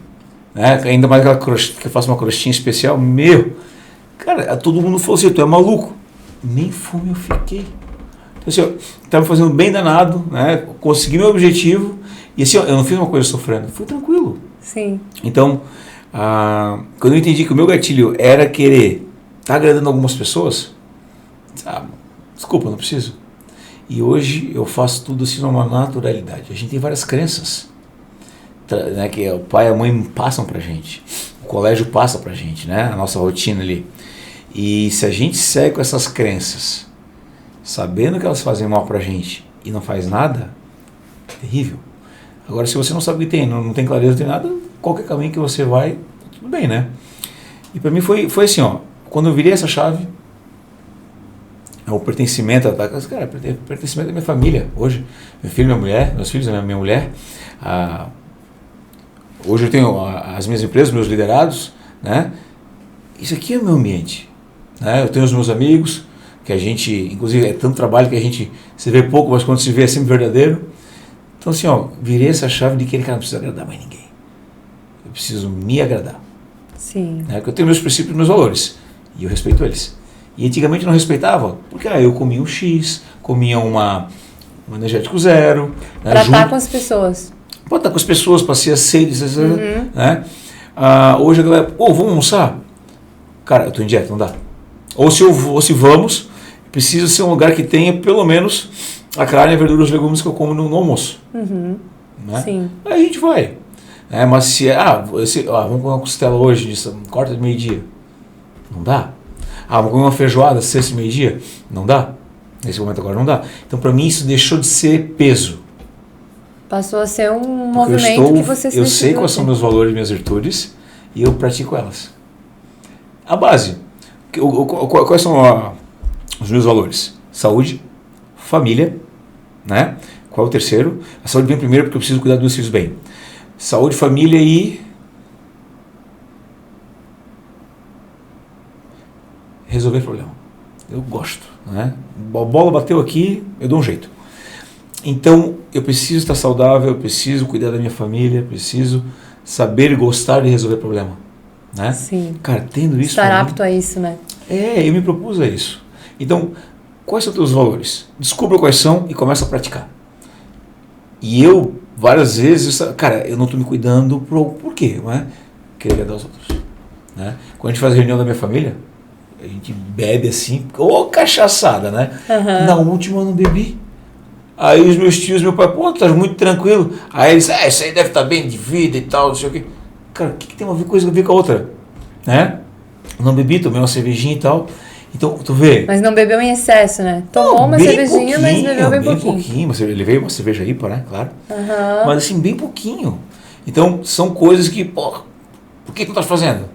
Né? Ainda mais aquela que eu faço uma crostinha especial. Meu, cara, todo mundo falou assim, tu é maluco. Nem fome eu fiquei. Então, assim, ó, tá me fazendo bem danado, né? Consegui meu objetivo. E assim, ó, eu não fiz uma coisa sofrendo, fui tranquilo. Sim. Então, quando eu entendi que o meu gatilho era querer estar agradando algumas pessoas, desculpa, não preciso. E hoje eu faço tudo assim numa naturalidade. A gente tem várias crenças, né, que o pai e a mãe passam pra gente, o colégio passa pra gente, né, a nossa rotina ali. E se a gente segue com essas crenças, sabendo que elas fazem mal pra gente e não faz nada, é terrível. Agora, se você não sabe o que tem, não tem clareza, não tem nada, qualquer caminho que você vai, tudo bem, né? E pra mim foi assim, ó, quando eu virei essa chave, o pertencimento da casa, cara, pertencimento da minha família, hoje, meu filho, minha mulher, meus filhos, minha mulher, hoje eu tenho as minhas empresas, meus liderados, né? Isso aqui é o meu ambiente, né? Eu tenho os meus amigos, que a gente, inclusive, é tanto trabalho que a gente se vê pouco, mas quando se vê é sempre verdadeiro. Então assim, ó, virei essa chave de que ele, cara, não precisa agradar mais ninguém. Eu preciso me agradar. Sim. Né? Porque eu tenho meus princípios e meus valores, e eu respeito eles. E antigamente eu não respeitava, porque eu comia um X, comia um energético zero. Pra estar com as pessoas. Pode estar com as pessoas, para ser aceito, né? Hoje a galera, vamos almoçar? Cara, eu estou em dieta, não dá. Ou se vamos, precisa ser um lugar que tenha pelo menos a carne, a verdura e os legumes que eu como no almoço. Né? Sim. Aí a gente vai. Mas se vamos comer uma costela hoje, corta de meio-dia. Não dá. Vamos comer uma feijoada, sexta e meio-dia? Não dá. Nesse momento agora não dá. Então, para mim, isso deixou de ser peso. Passou a ser um movimento que você se Eu sei quais são meus valores e minhas virtudes e eu pratico elas. A base. Quais são os meus valores? Saúde, família, né? Qual é o terceiro? A saúde vem primeiro porque eu preciso cuidar dos meus filhos bem. Saúde, família e... resolver problema. Eu gosto, né? A bola bateu aqui, eu dou um jeito. Então, eu preciso estar saudável, eu preciso cuidar da minha família, preciso saber e gostar de resolver problema, né? Sim. Cara, tendo isso... Estar apto a isso, né? Eu me propus a isso. Então, quais são os teus valores? Descubra quais são e começa a praticar. E eu, várias vezes, cara, eu não estou me cuidando por quê? Não é? Querer agradar os outros. Né? Quando a gente faz a reunião da minha família, a gente bebe assim, cachaçada, né? Na última eu não bebi. Aí os meus tios, meu pai, tá muito tranquilo. Aí eles, isso aí deve estar bem de vida e tal, não sei o quê. Cara, o que tem uma coisa a ver com a outra? Né? Eu não bebi, tomei uma cervejinha e tal. Então, tu vê. Mas não bebeu em excesso, né? Tomou uma cervejinha, mas bebeu bem pouquinho. Mas ele veio uma cerveja IPA, né? Claro. Mas assim, bem pouquinho. Então, são coisas que, por que tu tá fazendo?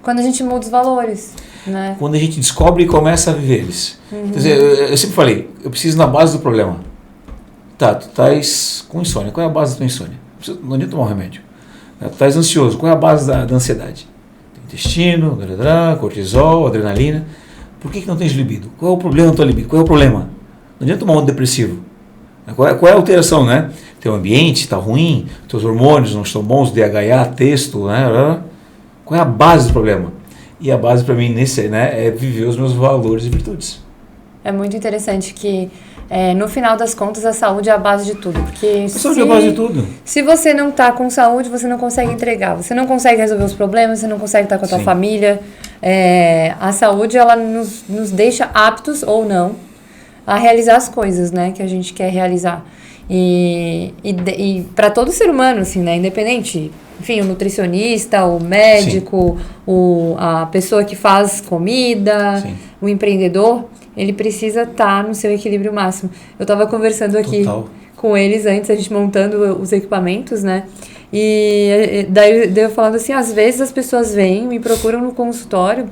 Quando a gente muda os valores, né? Quando a gente descobre e começa a viver eles. Quer dizer, eu sempre falei, eu preciso ir na base do problema. Tá, tu estás com insônia. Qual é a base da tua insônia? Não adianta tomar um remédio. Tu estás ansioso. Qual é a base da ansiedade? Intestino, cortisol, adrenalina. Por que não tens libido? Qual é o problema da tua libido? Qual é o problema? Não adianta tomar um antidepressivo. Qual é a alteração, né? Teu ambiente está ruim, teus hormônios não estão bons, DHA, texto, né? Qual é a base do problema? E a base para mim é viver os meus valores e virtudes. É muito interessante que no final das contas a saúde é a base de tudo. Porque saúde é a base de tudo. Se você não está com saúde, você não consegue entregar. Você não consegue resolver os problemas, você não consegue estar com a tua família. A saúde, ela nos deixa aptos ou não a realizar as coisas, né, que a gente quer realizar. E para todo ser humano, assim, né, independente, enfim, o nutricionista, o médico, a pessoa que faz comida, o empreendedor, ele precisa estar no seu equilíbrio máximo. Eu tava conversando aqui com eles antes, a gente montando os equipamentos, né? E daí eu falando assim, às vezes as pessoas vêm, me procuram no consultório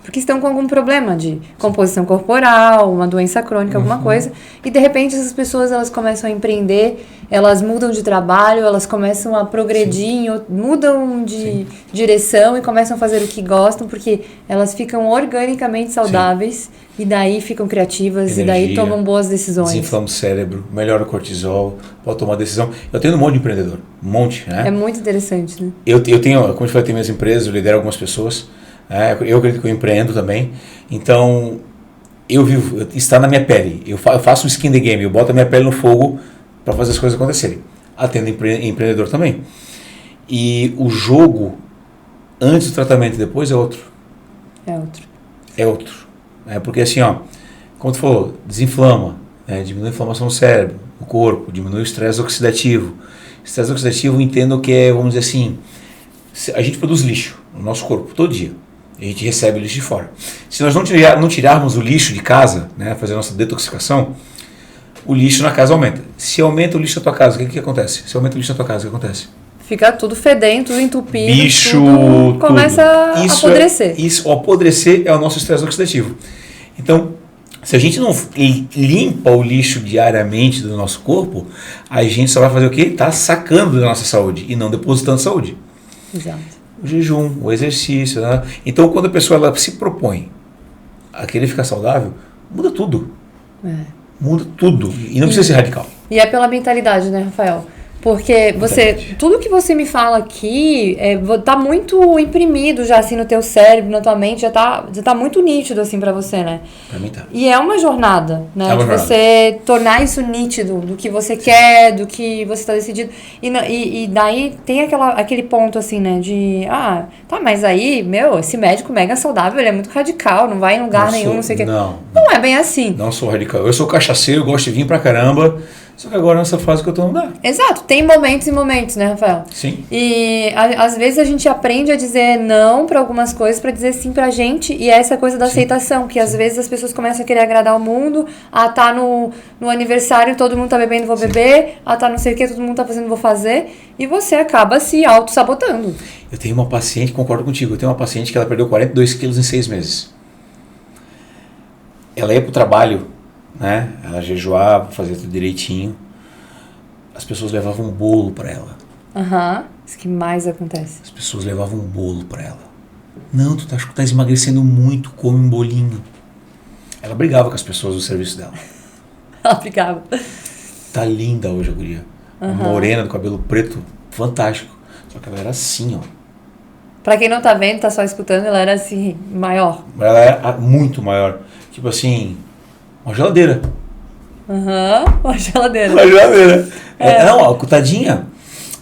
porque estão com algum problema de composição corporal, uma doença crônica, alguma coisa, e de repente essas pessoas elas começam a empreender, elas mudam de trabalho, elas começam a progredir, mudam de direção e começam a fazer o que gostam, porque elas ficam organicamente saudáveis e daí ficam criativas, e daí tomam boas decisões. Desinflama o cérebro, melhora o cortisol, pode tomar decisão. Eu tenho um monte de empreendedor, um monte, né? É muito interessante, né? Eu tenho, como eu falei, tenho minhas empresas, eu lidero algumas pessoas. Eu acredito que eu empreendo também, então está na minha pele, eu faço um skin the game, eu boto a minha pele no fogo para fazer as coisas acontecerem. Atendo empreendedor também. E o jogo, antes do tratamento e depois, é outro. É outro. Porque assim, como tu falou, desinflama, diminui a inflamação no cérebro, no corpo, diminui o estresse oxidativo. Estresse oxidativo, entendo que é, vamos dizer assim, a gente produz lixo no nosso corpo todo dia. A gente recebe o lixo de fora. Se nós não tirarmos o lixo de casa, fazer a nossa detoxificação, o lixo na casa aumenta. Se aumenta o lixo na tua casa, o que acontece? Se aumenta o lixo na tua casa, o que acontece? Fica tudo fedendo, tudo entupido, bicho, tudo começa a apodrecer. O apodrecer é o nosso estresse oxidativo. Então, se a gente não limpa o lixo diariamente do nosso corpo, a gente só vai fazer o quê? Tá sacando da nossa saúde e não depositando saúde. Exato. O jejum, o exercício, né? Então, quando a pessoa ela se propõe a querer ficar saudável, muda tudo. Muda tudo. E não precisa ser radical. E é pela mentalidade, né, Rafael? Porque tudo que você me fala aqui tá muito imprimido já assim no teu cérebro, na tua mente, já tá muito nítido assim pra você, né? Pra mim tá. E é uma jornada, né? De você tornar isso nítido, do que você quer, do que você tá decidido. E daí tem aquele ponto assim, né? De, mas aí, esse médico mega saudável, ele é muito radical, não vai em lugar nenhum, não sei o que. Não é bem assim. Não sou radical. Eu sou cachaceiro, gosto de vinho pra caramba. Só que agora nessa fase que eu tô não dá. Exato, tem momentos e momentos, né, Rafael? Sim. E às vezes a gente aprende a dizer não pra algumas coisas pra dizer sim pra gente, e é essa coisa da aceitação, que às vezes as pessoas começam a querer agradar o mundo, tá no aniversário, todo mundo tá bebendo, vou beber, tá não sei o que, todo mundo tá fazendo, vou fazer, e você acaba se auto-sabotando. Eu tenho uma paciente, concordo contigo, eu tenho uma paciente que ela perdeu 42 quilos em 6 meses. Ela ia pro trabalho, né? Ela jejuava, fazia tudo direitinho. As pessoas levavam um bolo para ela. Isso que mais acontece. As pessoas levavam um bolo para ela. Não, tu tá emagrecendo muito, come um bolinho. Ela brigava com as pessoas do serviço dela. Ela brigava. Tá linda hoje a guria. Morena, do cabelo preto, fantástico. Só que ela era assim, Pra quem não tá vendo, tá só escutando, ela era assim, maior. Ela era muito maior. Tipo assim, uma geladeira. Uma geladeira. Uma geladeira. Não, tadinha.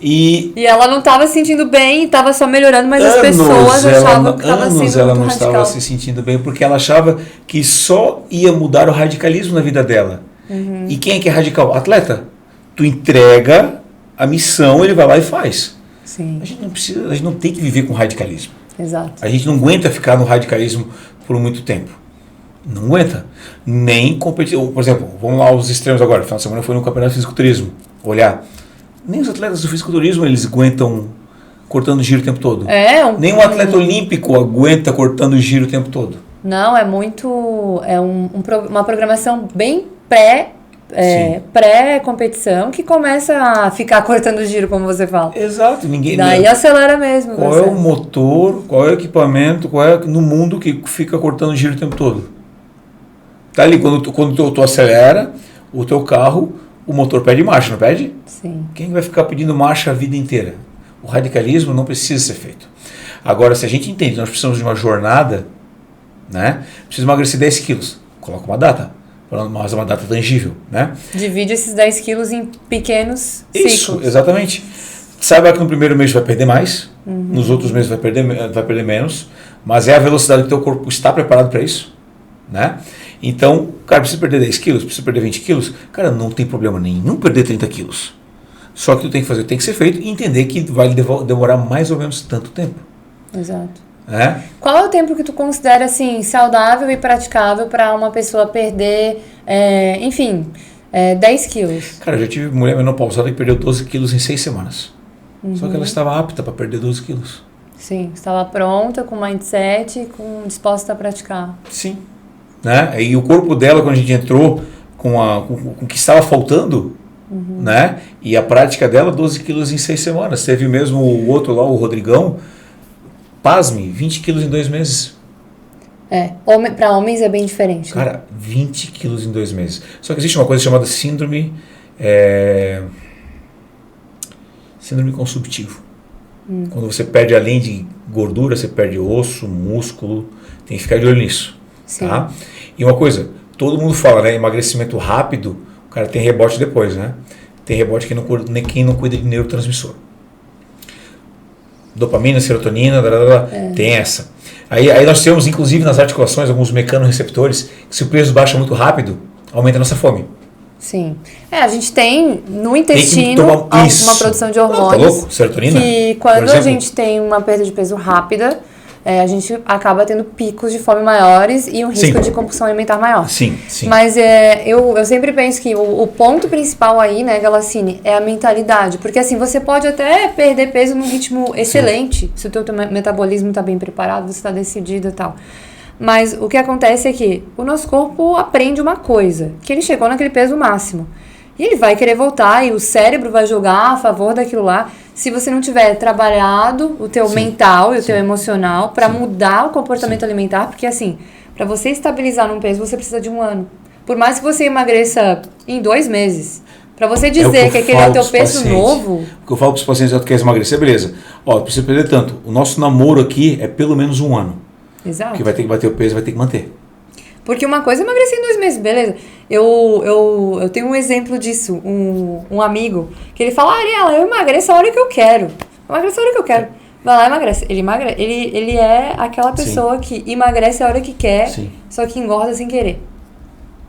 E ela não estava se sentindo bem, estava só melhorando, mas as pessoas achavam que estava sendo muito radical. Ela não estava se sentindo bem, porque ela achava que só ia mudar o radicalismo na vida dela. E quem é que é radical? Atleta. Tu entrega a missão, ele vai lá e faz. Sim. A gente não tem que viver com radicalismo. Exato. A gente não aguenta ficar no radicalismo por muito tempo. Não aguenta. Nem competir. Por exemplo, vamos lá aos extremos agora. No final de semana eu fui no campeonato de fisiculturismo. Olhar. Nem os atletas do fisiculturismo eles aguentam cortando giro o tempo todo. Nem um atleta olímpico aguenta cortando giro o tempo todo. Não, é muito... É uma programação bem pré-competição que começa a ficar cortando giro, como você fala. Exato. Daí acelera mesmo. Qual é o motor, qual é o equipamento, qual é no mundo que fica cortando giro o tempo todo? Tá ali, quando tu acelera o teu carro, o motor pede marcha, não pede? Sim. Quem vai ficar pedindo marcha a vida inteira? O radicalismo não precisa ser feito. Agora, se a gente entende que nós precisamos de uma jornada, né? Preciso emagrecer 10 quilos. Coloca uma data. Mas é uma data tangível, né? Divide esses 10 quilos em pequenos ciclos. Isso, exatamente. Saiba que no primeiro mês vai perder mais, nos outros meses vai perder menos, mas é a velocidade que o teu corpo está preparado para isso, né? Então, cara, precisa perder 10 quilos, precisa perder 20 quilos, cara, não tem problema nenhum perder 30 quilos. Só que tu tem que fazer, tem que ser feito e entender que vai demorar mais ou menos tanto tempo. Exato. né? Qual é o tempo que tu considera, assim, saudável e praticável para uma pessoa perder, 10 quilos? Cara, eu já tive mulher menopausada que perdeu 12 quilos em 6 semanas. Só que ela estava apta para perder 12 quilos. Sim, estava pronta, com mindset, disposta a praticar. Sim. Né? E o corpo dela, quando a gente entrou com o que estava faltando, né? E a prática dela, 12 quilos em 6 semanas. Teve mesmo o outro lá, o Rodrigão, pasme, 20 quilos em 2 meses. Para homens é bem diferente. Né? Cara, 20 quilos em 2 meses. Só que existe uma coisa chamada síndrome consumptivo. Quando você perde, além de gordura, você perde osso, músculo. Tem que ficar de olho nisso. Sim. Tá? E uma coisa, todo mundo fala, né? Emagrecimento rápido, o cara tem rebote depois, né? Tem rebote quem não cuida de neurotransmissor. Dopamina, serotonina, tem essa. Aí nós temos, inclusive, nas articulações, alguns mecanorreceptores, que se o peso baixa muito rápido, aumenta a nossa fome. Sim. A gente tem no intestino uma produção de hormônios. Tá louco? Serotonina? Que quando a gente tem uma perda de peso rápida, a gente acaba tendo picos de fome maiores e um risco de compulsão alimentar maior. Sim. Mas eu sempre penso que o ponto principal aí, né, Galassini, é a mentalidade. Porque assim, você pode até perder peso num ritmo excelente, se o teu metabolismo está bem preparado, você está decidido e tal. Mas o que acontece é que o nosso corpo aprende uma coisa, que ele chegou naquele peso máximo. E ele vai querer voltar e o cérebro vai jogar a favor daquilo lá. Se você não tiver trabalhado o teu mental e o teu emocional para mudar o comportamento alimentar, porque assim, para você estabilizar num peso, você precisa de 1 ano. Por mais que você emagreça em 2 meses, para você dizer que aquele é o teu peso novo... O que eu falo para os pacientes, tu quer emagrecer, beleza. Ó, precisa perder tanto. O nosso namoro aqui é pelo menos 1 ano. Exato. Porque vai ter que bater o peso, vai ter que manter. Porque uma coisa é emagrecer em 2 meses, beleza. Eu tenho um exemplo disso, um amigo, que ele fala, Ariela, eu emagreço a hora que eu quero. Emagreço a hora que eu quero. Vai lá e emagrece. Ele é aquela pessoa que emagrece a hora que quer, só que engorda sem querer.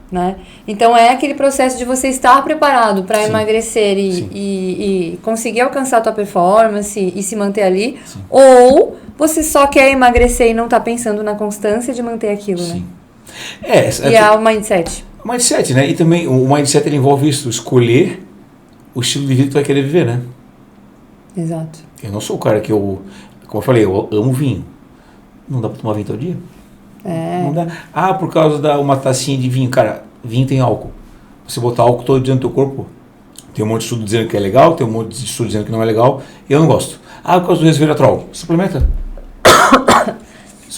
Né? Então é aquele processo de você estar preparado para emagrecer e conseguir alcançar a tua performance e se manter ali, ou você só quer emagrecer e não tá pensando na constância de manter aquilo, né? O mindset. O mindset, né? E também o mindset ele envolve isso, escolher o estilo de vida que tu vai querer viver, né? Exato. Eu não sou o cara que como eu falei, eu amo vinho. Não dá pra tomar vinho todo dia? Não dá. Por causa de uma tacinha de vinho. Cara, vinho tem álcool. Você botar álcool todo dia no teu corpo, tem um monte de estudo dizendo que é legal, tem um monte de estudo dizendo que não é legal. Eu não gosto. Por causa do resveratrol. Suplementa.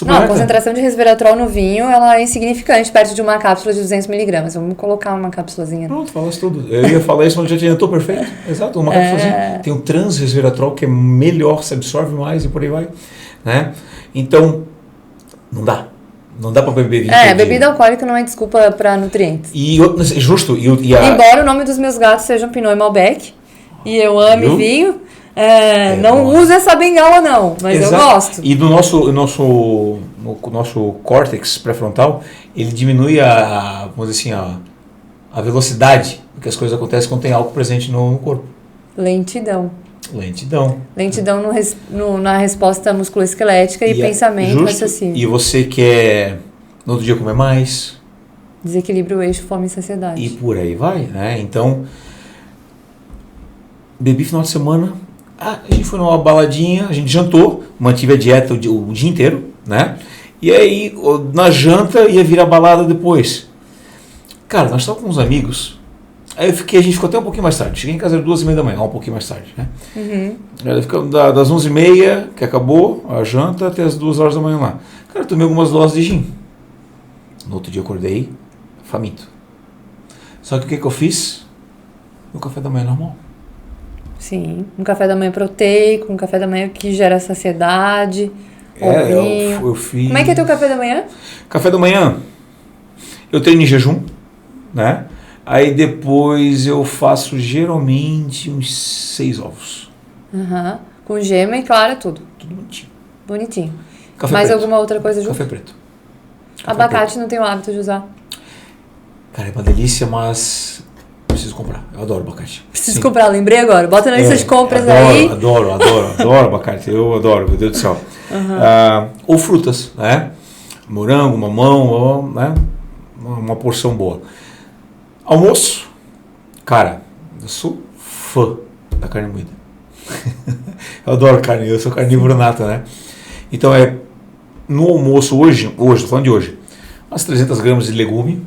Não, a concentração de resveratrol no vinho ela é insignificante perto de uma cápsula de 200mg. Vamos colocar uma cápsulazinha. Pronto, falasse tudo. Eu ia falar isso, mas já adiantou, perfeito. Exato, uma cápsulazinha. Tem um transresveratrol que é melhor, se absorve mais e por aí vai. Né? Então, não dá. Não dá pra beber vinho. Bebida alcoólica não é desculpa para nutrientes. Justo. Embora o nome dos meus gatos sejam Pinot e Malbec, e eu amo vinho, não uso essa bengala não, mas eu gosto. E do nosso córtex pré-frontal, ele diminui vamos dizer assim, a velocidade, porque as coisas acontecem quando tem álcool presente no corpo. Lentidão na resposta musculoesquelética e pensamento, raciocínio. E você quer no outro dia comer mais. Desequilíbrio eixo, fome e saciedade. E por aí vai, né? Então, bebi final de semana, a gente foi numa baladinha, a gente jantou, mantive a dieta o dia inteiro, né? E aí, na janta, ia vir a balada depois. Cara, nós estávamos com uns amigos. Aí a gente ficou até um pouquinho mais tarde. Cheguei em casa às 2h30 da manhã, um pouquinho mais tarde, né? Ficamos das 11h30, que acabou a janta, até as 2h da manhã lá. Cara, eu tomei algumas doses de gin. No outro dia eu acordei faminto. Só que o que eu fiz? Meu café da manhã normal. Sim, um café da manhã proteico, um café da manhã que gera saciedade. Eu fiz... Como é que é teu café da manhã? Café da manhã, eu treino em jejum, né? Aí depois eu faço geralmente uns 6 ovos. Com gema e clara, tudo. Tudo Bonitinho. Café Mais preto. alguma outra coisa junto? Café preto. Abacate não tenho o hábito de usar. Cara, é uma delícia, mas preciso comprar. Eu adoro abacate. Preciso comprar, lembrei agora. Bota na lista de compras aí. Adoro abacate. Eu adoro, meu Deus do céu. Ou frutas, né? Morango, mamão, né? Uma porção boa. Almoço. Cara, eu sou fã da carne moída. Eu adoro carne, eu sou carnívoro nato, né? Então no almoço hoje, tô falando de hoje, umas 300 gramas de legume,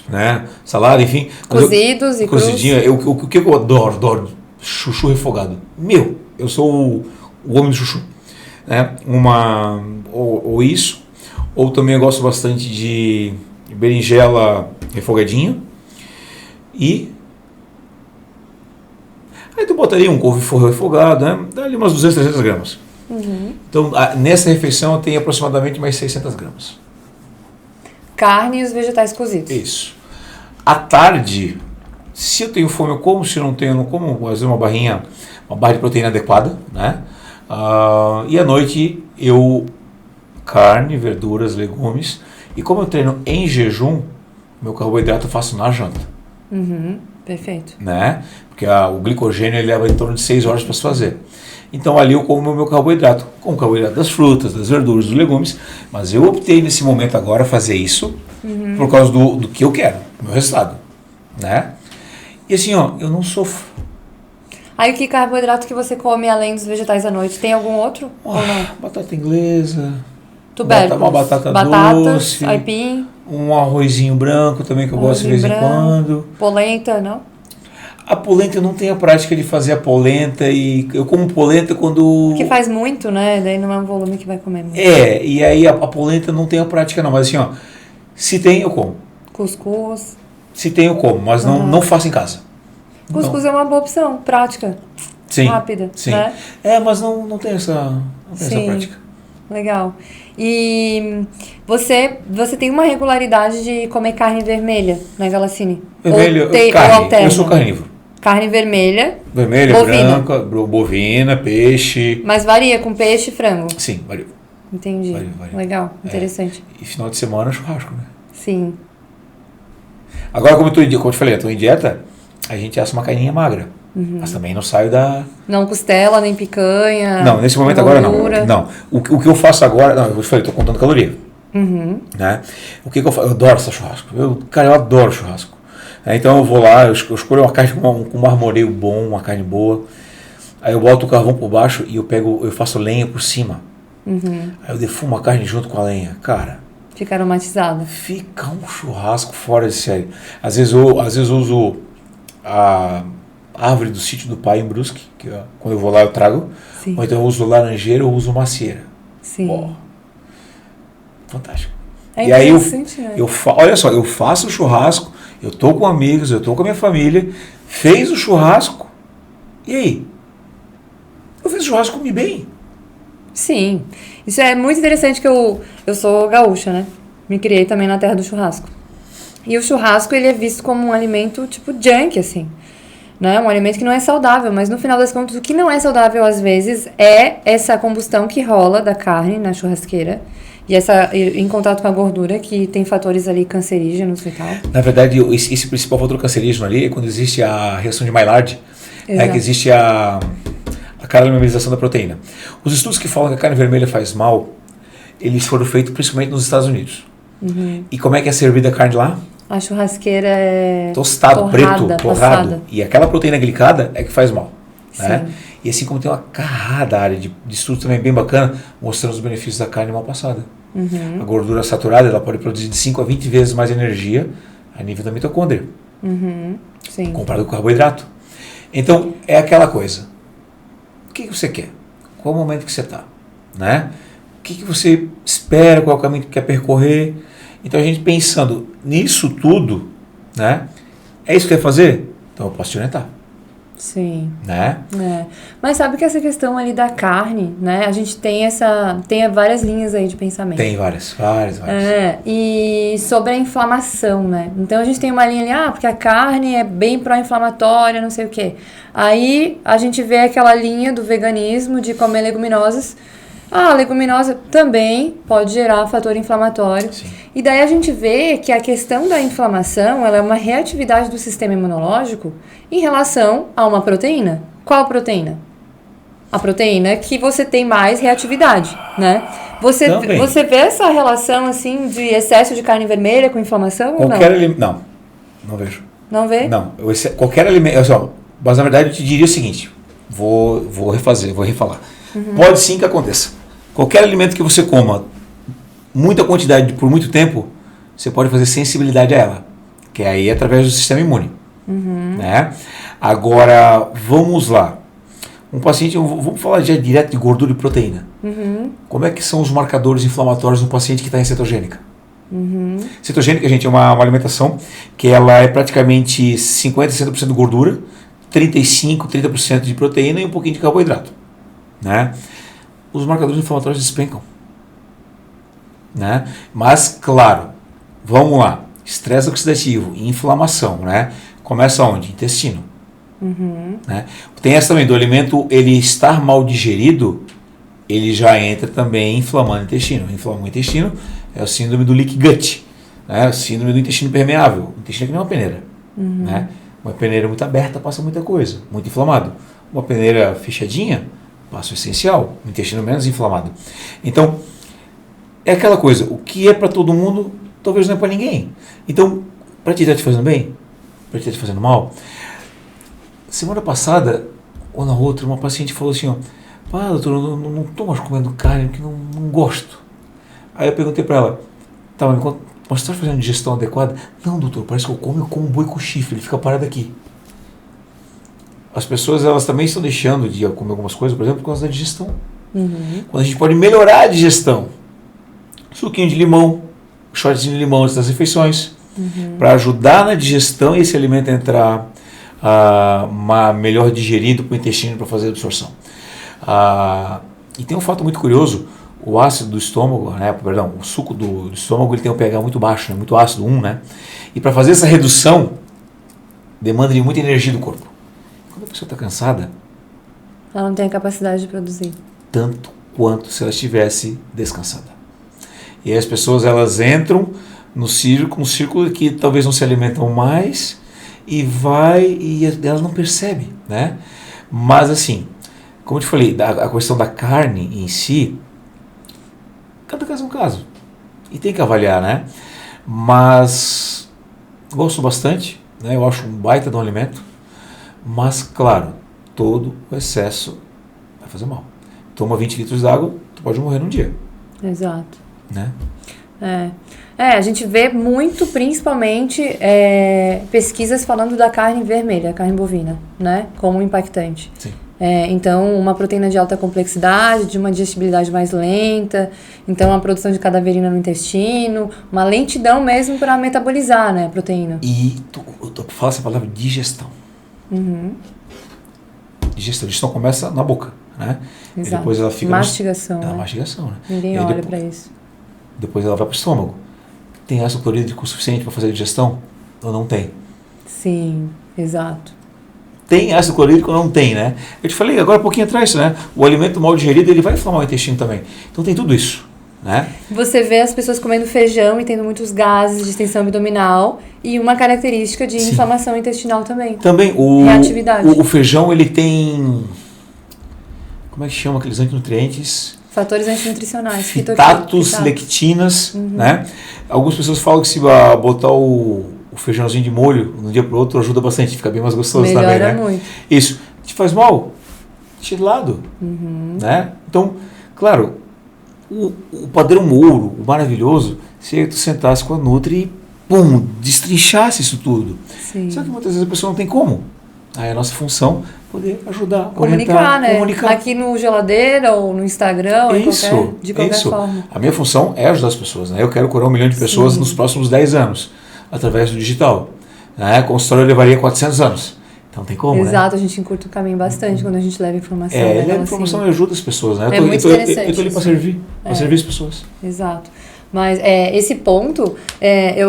né? Salada, enfim. Cozidos e cozidinho. O que eu adoro? Chuchu refogado. Eu sou o homem do chuchu. Né? Ou isso, ou também eu gosto bastante de berinjela refogadinho. E aí tu botaria um couve refogado, né? Dá ali umas 200, 300 gramas. Então, nessa refeição eu tenho aproximadamente mais 600 gramas. Carne e os vegetais cozidos. Isso. À tarde, se eu tenho fome eu como, se eu não tenho eu não como, às vezes uma barra de proteína adequada, né? E à noite carne, verduras, legumes. E como eu treino em jejum, meu carboidrato eu faço na janta. Perfeito. Né? Porque o glicogênio ele leva em torno de 6 horas para se fazer. Então ali eu como o meu carboidrato, como o carboidrato das frutas, das verduras, dos legumes, mas eu optei nesse momento agora fazer isso por causa do que eu quero, do meu resultado, né? E assim, eu não sofro. Aí que carboidrato que você come além dos vegetais à noite? Tem algum outro? Ou não? Batata inglesa, Tubérculos. uma batata Batatas, doce, aipim. Um arrozinho branco também que eu gosto de vez em quando. Polenta, não? A polenta eu não tenho a prática de fazer a polenta e eu como polenta quando... Porque faz muito, né? Daí não é um volume que vai comer muito. E aí a polenta não tem a prática não, mas assim, se tem eu como. Cuscuz. Se tem eu como, mas não faço em casa. Cuscuz é uma boa opção, prática. Sim, rápida, sim. né? Mas não tem essa prática. Legal. E você tem uma regularidade de comer carne vermelha na Galacine? Vermelho, carne. Eu sou carnívoro. Carne vermelha. Vermelha, bovina. branca, bovina, peixe. Mas varia com peixe e frango? Sim, varia. Entendi. Varia. Legal, interessante. E final de semana churrasco, né? Sim. Agora, como eu te falei, eu tô em dieta, a gente assa uma carninha magra. Mas também não saio da... Não costela, nem picanha. Não, nesse momento agora não. Não. O que eu faço agora... Não, eu te falei, tô contando caloria. Né? O que eu faço? Eu adoro essa churrasco. Eu adoro churrasco. Então eu vou lá, eu escolho uma carne com um marmoreio bom, uma carne boa. Aí eu boto o carvão por baixo e eu faço lenha por cima. Aí eu defumo a carne junto com a lenha. Cara... Fica aromatizado. Fica um churrasco fora de série. Às vezes eu uso a árvore do sítio do pai em Brusque, que quando eu vou lá eu trago. Sim. Ou então eu uso laranjeira ou uso macieira. Sim. Fantástico. É e aí né? olha só, eu faço o churrasco, eu tô com amigos, eu tô com a minha família, fez o churrasco, e aí? Eu fiz o churrasco, comi bem. Sim. Isso é muito interessante que eu sou gaúcha, né? Me criei também na terra do churrasco. E o churrasco, ele é visto como um alimento tipo junk, assim. Né? Um alimento que não é saudável, mas no final das contas, o que não é saudável às vezes é essa combustão que rola da carne na churrasqueira e em contato com a gordura, que tem fatores ali cancerígenos e tal. Na verdade, esse principal fator cancerígeno ali é quando existe a reação de Maillard, que existe a caramelização da proteína. Os estudos que falam que a carne vermelha faz mal, eles foram feitos principalmente nos Estados Unidos. E como é que é servida a carne lá? A churrasqueira é tostado, preto, torrado. Passada. E aquela proteína glicada é que faz mal. Né? E assim como tem uma carrada área de estudo também bem bacana, mostrando os benefícios da carne mal passada. A gordura saturada ela pode produzir de 5 a 20 vezes mais energia a nível da mitocôndria. Sim. Comparado com o carboidrato. Então, é aquela coisa. O que você quer? Qual o momento que você está? Né? O que você espera? Qual é o caminho que quer percorrer? Então, a gente pensando nisso tudo, né? É isso que quer fazer? Então, eu posso te orientar. Sim. Né? Mas sabe que essa questão ali da carne, né? A gente tem várias linhas aí de pensamento. Tem várias. E sobre a inflamação, né? Então a gente tem uma linha ali, porque a carne é bem pró-inflamatória, não sei o quê. Aí a gente vê aquela linha do veganismo, de comer leguminosas, A leguminosa também pode gerar fator inflamatório. Sim. E daí a gente vê que a questão da inflamação, ela é uma reatividade do sistema imunológico em relação a uma proteína. Qual proteína? A proteína que você tem mais reatividade, né? Você vê essa relação, assim, de excesso de carne vermelha com inflamação ou não? Não vejo. Não vê? Não. Qualquer alimento... Mas, na verdade, eu te diria o seguinte. Vou refalar. Pode sim que aconteça. Qualquer alimento que você coma, muita quantidade por muito tempo, você pode fazer sensibilidade a ela. Que aí é através do sistema imune. Né? Agora, vamos lá. Um paciente, vamos falar já direto de gordura e proteína. Como é que são os marcadores inflamatórios no paciente que está em cetogênica? Cetogênica, gente, é uma alimentação que ela é praticamente 50% a 60% de gordura, 30% de proteína e um pouquinho de carboidrato. Né? Os marcadores inflamatórios despencam. Né? Mas, claro, vamos lá. Estresse oxidativo e inflamação, né? Começa onde? Intestino. Né? Tem essa também do alimento, ele estar mal digerido, ele já entra também inflamando o intestino. Inflamar o intestino é o síndrome do leaky gut, né? O síndrome do intestino permeável. O intestino é que nem uma peneira. Né? Uma peneira muito aberta passa muita coisa, muito inflamado. Uma peneira fechadinha passa o essencial, o intestino menos inflamado. Então, é aquela coisa, o que é para todo mundo, talvez não é para ninguém. Então, para ti está te fazendo bem? Para ti está te fazendo mal? Semana passada, ou na outra, uma paciente falou assim, ó, doutor, eu não estou mais comendo carne porque não gosto. Aí eu perguntei para ela, tá, mas você está fazendo digestão adequada? Não, doutor, parece que eu como boi com chifre, ele fica parado aqui. As pessoas, elas também estão deixando de comer algumas coisas, por exemplo, por causa da digestão. Quando a gente pode melhorar a digestão, suquinho de limão, shotzinho de limão antes das refeições, para ajudar na digestão e esse alimento entrar melhor digerido para o intestino para fazer a absorção. E tem um fato muito curioso, o ácido do estômago, né, o suco do estômago, ele tem um pH muito baixo, né, muito ácido, 1, né? E para fazer essa redução, demanda de muita energia do corpo. Quando a pessoa está cansada, ela não tem a capacidade de produzir. Tanto quanto se ela estivesse descansada. E aí as pessoas, elas entram no círculo que talvez não se alimentam mais e elas não percebem, né? Mas assim, como eu te falei, a questão da carne em si, cada caso é um caso. E tem que avaliar, né? Mas gosto bastante, né? Eu acho um baita de um alimento. Mas, claro, todo o excesso vai fazer mal. Toma 20 litros d'água, tu pode morrer num dia. Exato. Né? A gente vê muito, principalmente, pesquisas falando da carne vermelha, a carne bovina, né? Como impactante. Sim. Então, uma proteína de alta complexidade, de uma digestibilidade mais lenta, então a produção de cadaverina no intestino, uma lentidão mesmo para metabolizar, né, a proteína. E tu fala essa palavra digestão. Digestão começa na boca, né? Exato. E depois ela fica mastigação, na mastigação, né? Ninguém olha para isso. Depois ela vai para o estômago. Tem ácido clorídrico suficiente para fazer a digestão? Ou não tem? Sim, exato. Tem ácido clorídrico ou não tem, né? Eu te falei agora um pouquinho atrás, né? O alimento mal digerido, ele vai inflamar o intestino também. Então tem tudo isso, né? Você vê as pessoas comendo feijão e tendo muitos gases de extensão abdominal e uma característica de inflamação intestinal também. Também, reatividade. O feijão, ele tem... Como é que chama aqueles antinutrientes? Fatores antinutricionais. Fitatos, lectinas, né? Algumas pessoas falam que se botar o feijãozinho de molho de um dia para o outro ajuda bastante, fica bem mais gostoso. Melhora também, né? Muito. Isso. Te faz mal? Deixa de lado. Né? Então, claro, o padrão ouro, o maravilhoso, seria que tu sentasse com a Nutri e, pum, destrinchasse isso tudo. Sim. Só que muitas vezes a pessoa não tem como. Aí a nossa função é poder ajudar, comunicar, orientar, né? comunicar. Aqui no Geladeira ou no Instagram, ou de qualquer forma. A minha função é ajudar as pessoas, né? Eu quero curar 1 milhão de pessoas nos próximos 10 anos, através do digital. Né? Consultório levaria 400 anos. Então tem como, Exato, né? A gente encurta o caminho bastante quando a gente leva informação. Leva informação e ajuda as pessoas, né? Muito interessante. Eu estou ali para servir, servir as pessoas. Exato. Mas esse ponto,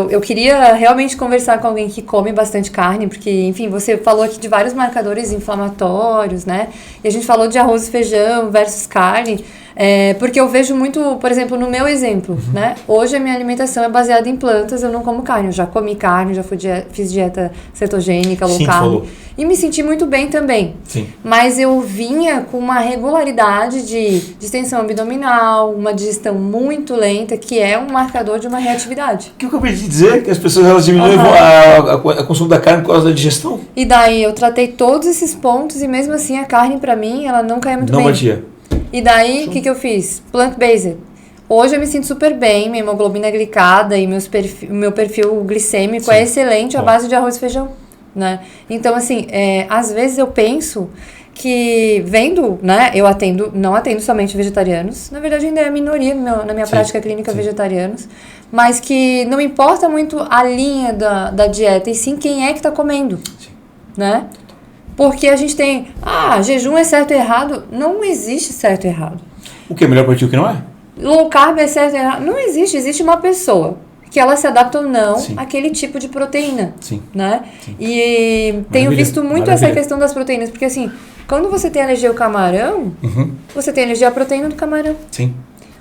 eu queria realmente conversar com alguém que come bastante carne, porque, enfim, você falou aqui de vários marcadores inflamatórios, né? E a gente falou de arroz e feijão versus carne, Porque eu vejo muito, por exemplo, no meu exemplo, né? Hoje a minha alimentação é baseada em plantas, eu não como carne. Eu já comi carne, já fiz dieta cetogênica, low carb. Falou. E me senti muito bem também. Sim. Mas eu vinha com uma regularidade de distensão abdominal, uma digestão muito lenta, que é um marcador de uma reatividade. O que eu acabei de dizer? Que as pessoas elas diminuem o consumo da carne por causa da digestão? E daí eu tratei todos esses pontos e mesmo assim a carne pra mim, ela não caía muito bem. Não batia. E daí, o que eu fiz? Plant-based. Hoje eu me sinto super bem, minha hemoglobina glicada e meu perfil glicêmico é excelente à base de arroz e feijão, né? Então, assim, às vezes eu penso que vendo, né, não atendo somente vegetarianos, na verdade ainda é a minoria na minha prática clínica vegetarianos, mas que não importa muito a linha da dieta, e sim quem é que está comendo, né? Porque a gente tem, jejum é certo e errado. Não existe certo e errado. O que é melhor para ti, o que não é? Low carb é certo e errado. Não existe. Existe uma pessoa que ela se adapta ou não àquele tipo de proteína. Sim. Né? Sim. E tenho visto muito essa questão das proteínas. Porque assim, quando você tem alergia ao camarão, você tem alergia à proteína do camarão. Sim.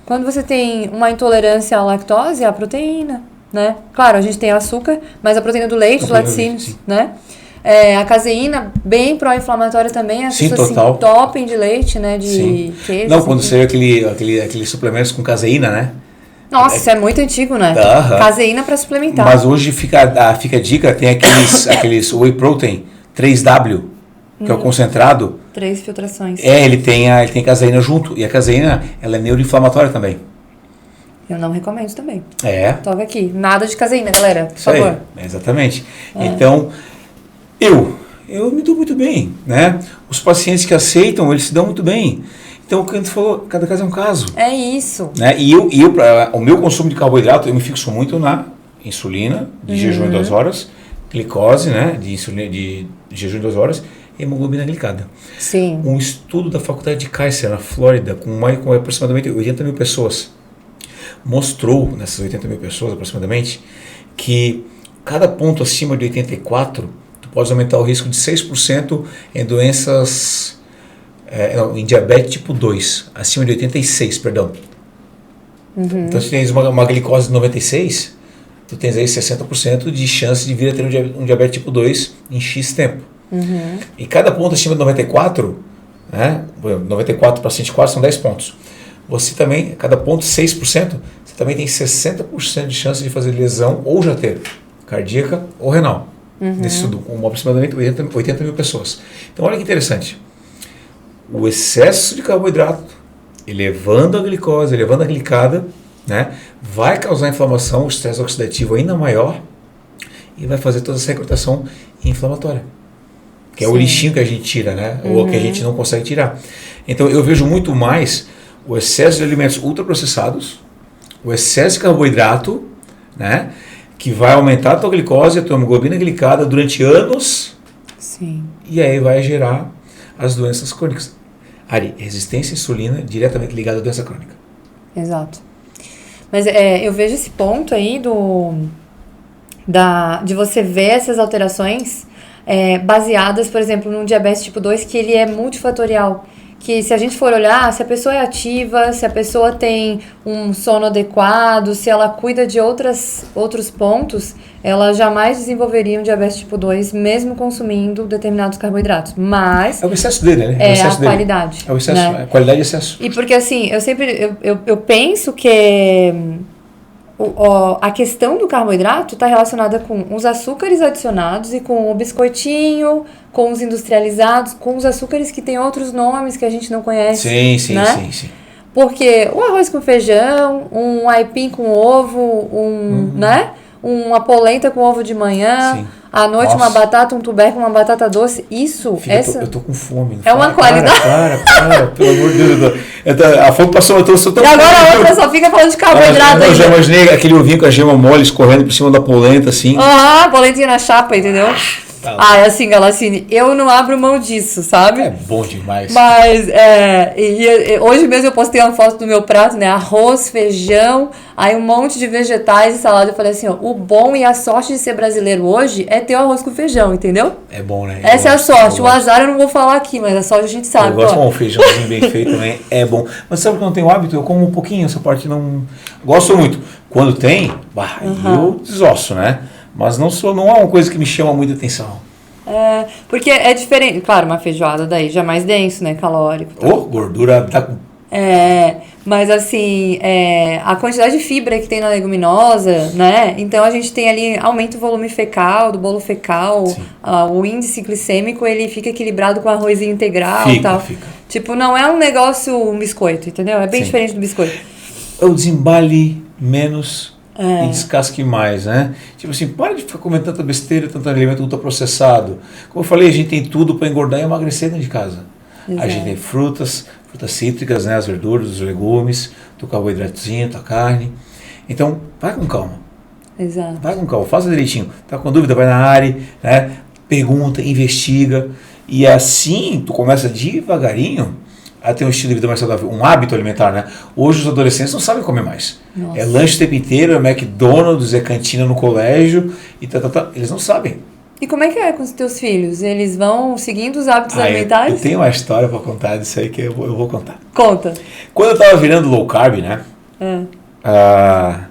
Quando você tem uma intolerância à lactose, é a proteína. Né? Claro, a gente tem açúcar, mas a proteína do leite, dos laticínios, né? A caseína, bem pró-inflamatória também. As pessoas total. Se entopem de leite, né? De queijo. Não, quando saiu aqueles suplementos com caseína, né? Nossa, isso é muito antigo, né? Caseína para suplementar. Mas hoje fica a dica, tem aqueles whey protein 3W, que é o concentrado. 3 filtrações. Ele tem caseína junto. E a caseína, ela é neuroinflamatória também. Eu não recomendo também. Toca aqui. Nada de caseína, galera. Por favor. Exatamente. Então... Eu me dou muito bem, né? Os pacientes que aceitam, eles se dão muito bem. Então, o que a gente falou, cada caso é um caso. É isso. Né? E o meu consumo de carboidrato, eu me fixo muito na insulina, de jejum em 2 horas, glicose, né? De insulina de jejum em 2 horas, e hemoglobina glicada. Sim. Um estudo da faculdade de Kaiser, na Flórida, com aproximadamente 80 mil pessoas, mostrou, nessas 80 mil pessoas aproximadamente, que cada ponto acima de 84, pode aumentar o risco de 6% em doenças, em diabetes tipo 2, acima de 86, perdão. Então, se tens uma glicose de 96, tu tens aí 60% de chance de vir a ter um diabetes tipo 2 em X tempo. E cada ponto acima de 94, né, 94 para 104 são 10 pontos. Você também, cada ponto 6%, você também tem 60% de chance de fazer lesão ou já ter cardíaca ou renal. Nesse estudo, com aproximadamente 80 mil pessoas. Então, olha que interessante. O excesso de carboidrato, elevando a glicose, elevando a glicada, né, vai causar inflamação, estresse oxidativo ainda maior e vai fazer toda essa recrutação inflamatória. Que é o lixinho que a gente tira, né? Ou que a gente não consegue tirar. Então, eu vejo muito mais o excesso de alimentos ultraprocessados, o excesso de carboidrato, né? Que vai aumentar a tua glicose, a tua hemoglobina glicada durante anos. Sim. E aí vai gerar as doenças crônicas. Ari, resistência à insulina diretamente ligada à doença crônica. Exato. Mas eu vejo esse ponto aí de você ver essas alterações baseadas, por exemplo, num diabetes tipo 2, que ele é multifatorial. Que se a gente for olhar, se a pessoa é ativa, se a pessoa tem um sono adequado, se ela cuida de outros pontos, ela jamais desenvolveria um diabetes tipo 2, mesmo consumindo determinados carboidratos. Mas... é o excesso dele, né? É a qualidade. É o excesso, né? Qualidade e excesso. E porque assim, eu penso que a questão do carboidrato está relacionada com os açúcares adicionados e com o biscoitinho, com os industrializados, com os açúcares que tem outros nomes que a gente não conhece. Sim. Porque o arroz com feijão, um aipim com ovo, né? Uma polenta com ovo de manhã, à noite uma batata, um tubérculo, uma batata doce. Isso, Filha, eu tô com fome. É uma qualidade. Para, pelo amor de Deus. A fome passou, eu tô tão... E agora a outra só fica falando de carboidrato. Eu já imaginei aquele ovinho com a gema mole escorrendo por cima da polenta, assim. Polentinha na chapa, entendeu? Ah, é assim, Galassini, eu não abro mão disso, sabe? É bom demais. Mas, hoje mesmo eu postei uma foto do meu prato, né? Arroz, feijão, aí um monte de vegetais e salada. Eu falei assim, ó, o bom e a sorte de ser brasileiro hoje é ter o arroz com feijão, entendeu? É bom, né? Essa é a sorte. O azar eu não vou falar aqui, mas a sorte a gente sabe. Eu gosto de um feijãozinho bem feito também, é bom. Mas sabe que eu não tenho hábito? Eu como um pouquinho, essa parte não... Gosto muito. Quando tem, eu desosso, né? Mas não é uma coisa que me chama muita atenção. Porque é diferente. Claro, uma feijoada daí já é mais denso, né? Calórico. Gordura tá com... Mas assim, a quantidade de fibra que tem na leguminosa, né? Então a gente tem ali, aumenta o volume fecal, do bolo fecal, o índice glicêmico, ele fica equilibrado com arrozinho integral e tal. Tipo, não é um negócio, um biscoito, entendeu? É bem diferente do biscoito. É o desembale menos e descasque mais, né? Tipo assim, para de ficar comendo tanta besteira, tanto alimento ultraprocessado. Como eu falei, a gente tem tudo para engordar e emagrecer dentro de casa. Exato. A gente tem frutas cítricas, né? As verduras, os legumes, teu carboidratozinho, tua carne. Então, vai com calma. Exato. Vai com calma, faça direitinho. Tá com dúvida, vai na área, né? Pergunta, investiga. E assim, tu começa devagarinho a ter um estilo de vida mais saudável, um hábito alimentar, né? Hoje os adolescentes não sabem comer mais. Nossa. É lanche o tempo inteiro, é McDonald's, é cantina no colégio, e eles não sabem. E como é que é com os teus filhos? Eles vão seguindo os hábitos alimentares? Eu tenho uma história para contar disso aí que eu vou contar. Conta. Quando eu tava virando low carb, né? Lá